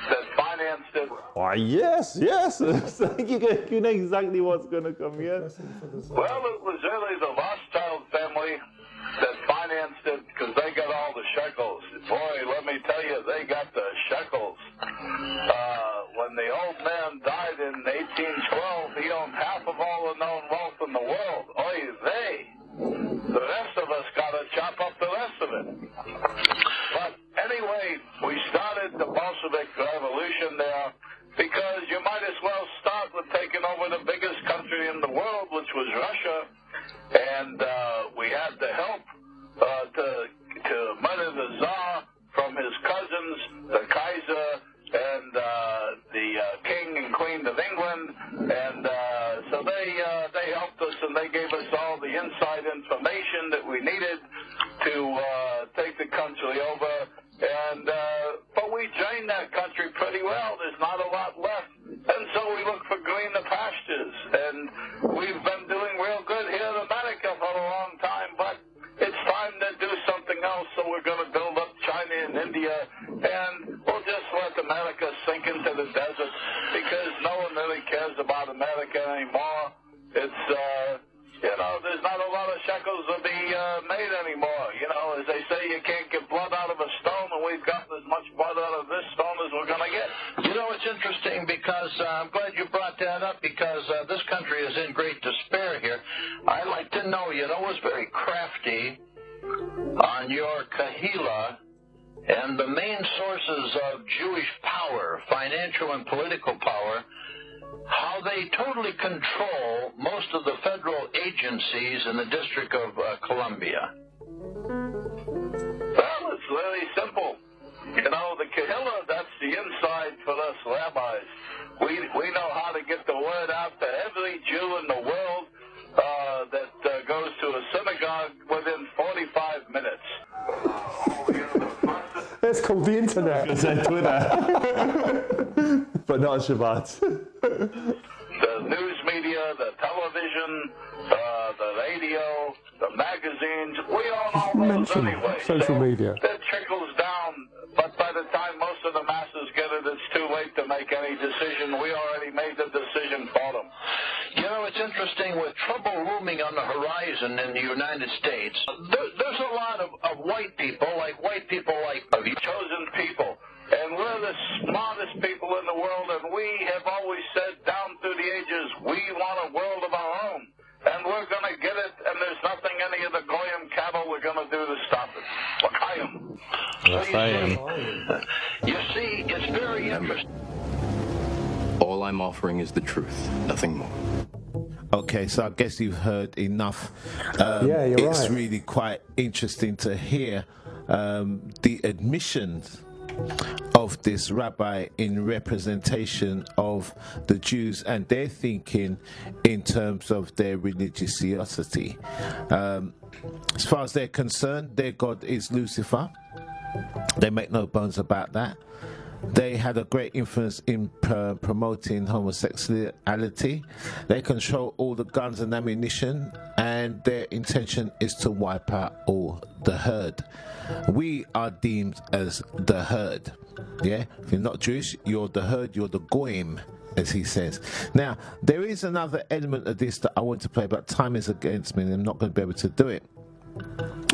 that financed it. Why, yes. You know exactly what's going to come here. Well, it was really the Rothschild family that financed it because they got all the shekels. Boy, let me tell you, they got the shekels. When the old man died in 1812, he owned half of all the known wealth in the world. Oy vey. The rest of us got to chop up the rest of it. But anyway, we started the Bolshevik Revolution there because you might as well start with taking over the biggest country in the world, which was Russia. And we had the help to murder the Tsar from his cousins, the Kaiser, and the King and Queen of England. And so they helped us, and they gave us all the inside information that we needed to take the country over. And but we drained that country pretty well. There's not a lot left. And so we look for greener pastures. And we've been doing real good here in America for a long time, but it's time to do something else. So we're going to build up China and India, and we'll just let America sink into the desert because no one really cares about America anymore. It's there's not a lot of shekels to be made anymore. As they say, you can't get blood out of a stone, and we've gotten as much blood out of this stone as we're going to get. It's interesting because I'm glad you brought that up because this country is in great despair here. I like to know, was very crafty on your Kahila and the main sources of Jewish power, financial and political power, how they totally control most of the federal agencies in the District of Columbia. Well, it's really simple. The Kahila, that's the inside for us rabbis. We know how to get the word out to every Jew in the world that goes to a synagogue within 45 minutes. It's called the internet. I said Twitter. But not Shabbat. The news media, the television, the radio, the magazines, we all know those anyway. Social media. That trickles down, but by the time most of the masses get it, it's too late to make any decision. We already made the decision for them. It's interesting with trouble looming on the horizon in the United States. There's a lot of white people like the chosen people. And we're the smartest people in the world, and we have always said down through the ages, we want a world of our own. And we're going to get it, and there's nothing any of the Goyim cattle we're going to do to stop it. You see, it's very interesting. All I'm offering is the truth, nothing more. Okay, so I guess you've heard enough. Yeah, you're right. It's really quite interesting to hear the admissions of this rabbi in representation of the Jews and their thinking in terms of their religiosity. As far as they're concerned, their God is Lucifer. They make no bones about that. They had a great influence in promoting homosexuality. They control all the guns and ammunition, and their intention is to wipe out all the herd. We are deemed as the herd. Yeah, if you're not Jewish, you're the herd, you're the goyim, as he says. Now, there is another element of this that I want to play, but time is against me, and I'm not going to be able to do it.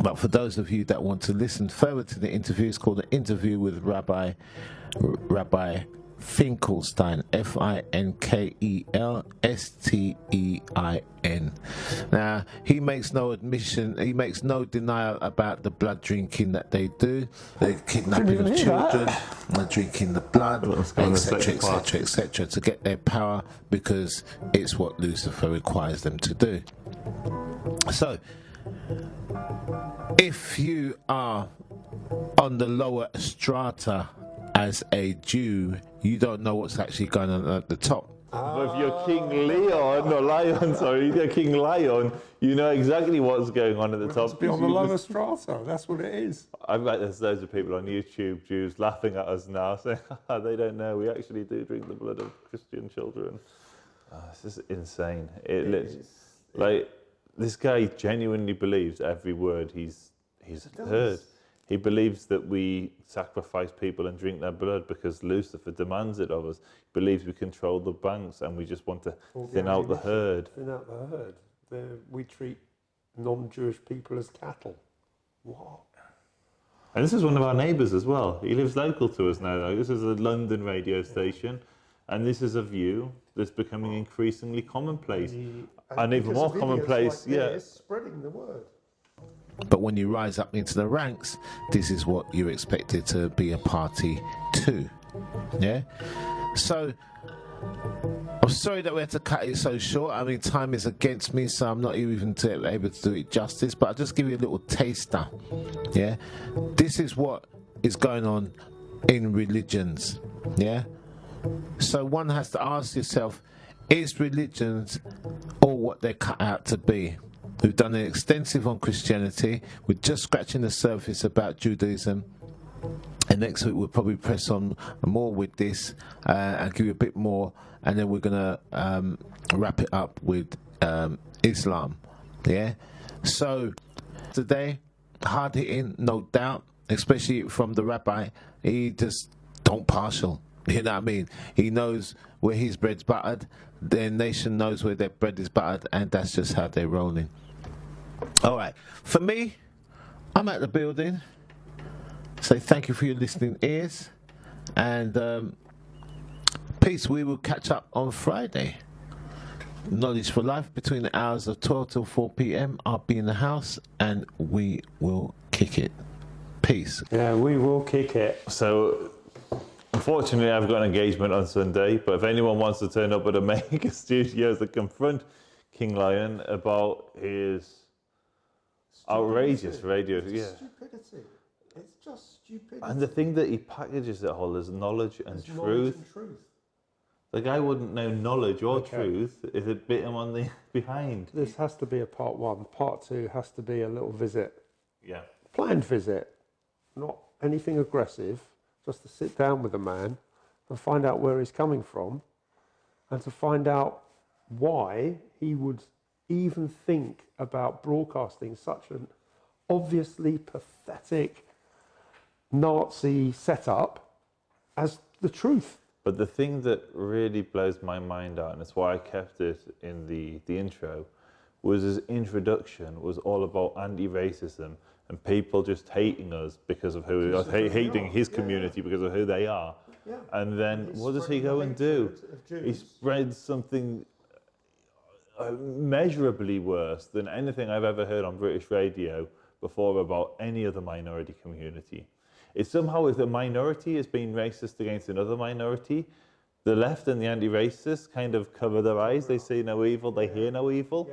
But for those of you that want to listen further to the interview, it's called an interview with Rabbi Finklestein, Finkelstein. Now, he makes no admission, he makes no denial about the blood drinking that they do, the kidnapping of children, drinking the blood, etc., etc., etc., to get their power, because it's what Lucifer requires them to do. So, if you are on the lower strata as a Jew, you don't know what's actually going on at the top. But if you're King Leon, or Lion, sorry, if you're King Lion, you know exactly what's going on at the top. Let's be on the lower strata. That's what it is. I bet there's loads of people on YouTube, Jews, laughing at us now, saying, they don't know, we actually do drink the blood of Christian children. This is insane. Like, this guy genuinely believes every word he's heard. He believes that we sacrifice people and drink their blood because Lucifer demands it of us. He believes we control the banks and we just want to thin out the herd. Thin out the herd. We treat non-Jewish people as cattle. What? And this is one of our neighbours as well. He lives local to us now, though. This is a London radio station, and this is a view that's becoming increasingly commonplace. And even more commonplace, spreading the word. But when you rise up into the ranks, this is what you're expected to be a party to. Yeah? So, I'm sorry that we had to cut it so short. I mean, time is against me, so I'm not even able to do it justice. But I'll just give you a little taster. Yeah? This is what is going on in religions. Yeah? So one has to ask yourself, is religions all what they're cut out to be? We've done an extensive on Christianity. We're just scratching the surface about Judaism. And next week we'll probably press on more with this and give you a bit more. And then we're going to wrap it up with Islam. Yeah? So today, hard hitting, no doubt, especially from the rabbi. He just don't partial. You know what I mean? He knows where his bread's buttered. Their nation knows where their bread is buttered. And that's just how they're rolling. All right. For me, I'm at the building. Say thank you for your listening ears. And peace. We will catch up on Friday. Knowledge for Life between the hours of 12 till 4 p.m. I'll be in the house and we will kick it. Peace. Yeah, we will kick it. So, unfortunately, I've got an engagement on Sunday, but if anyone wants to turn up at a mega studios to confront King Lion about his outrageous radio, Stupidity. It's just stupidity. And the thing that he packages it all is knowledge and truth. The guy wouldn't know knowledge or truth if it bit him on the behind. This has to be a part one. Part two has to be a little visit. Yeah. Planned visit. Not anything aggressive. Just to sit down with a man and find out where he's coming from and to find out why he would even think about broadcasting such an obviously pathetic Nazi setup as the truth. But the thing that really blows my mind out, and it's why I kept it in the intro, was his introduction was all about anti-racism and people just hating us because of who we are, hating his community because of who they are. Yeah. And then what does he go and do? He spreads something measurably worse than anything I've ever heard on British radio before about any other minority community. It's somehow if the minority is being racist against another minority, the left and the anti-racists kind of cover their eyes. They see no evil, they hear no evil.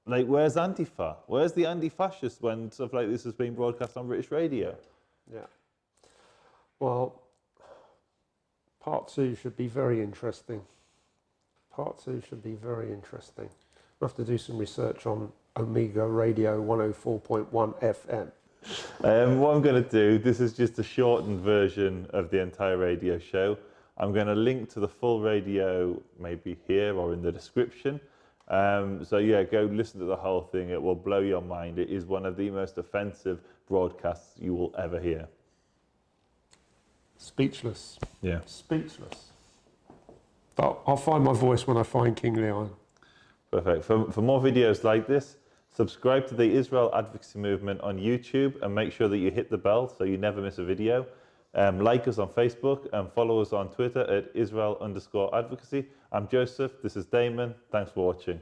Like, where's Antifa? Where's the anti-fascists when stuff like this is being broadcast on British radio? Yeah. Well, part two should be very interesting. Part two should be very interesting. We'll have to do some research on Omega Radio 104.1 FM. What I'm going to do, this is just a shortened version of the entire radio show. I'm going to link to the full radio maybe here or in the description. So yeah, go listen to the whole thing. It will blow your mind. It is one of the most offensive broadcasts you will ever hear. Speechless. Yeah. Speechless. But I'll find my voice when I find King Leon. Perfect. For more videos like this, subscribe to the Israel Advocacy Movement on YouTube and make sure that you hit the bell so you never miss a video. Like us on Facebook and follow us on Twitter at Israel_advocacy. I'm Joseph, this is Damon. Thanks for watching.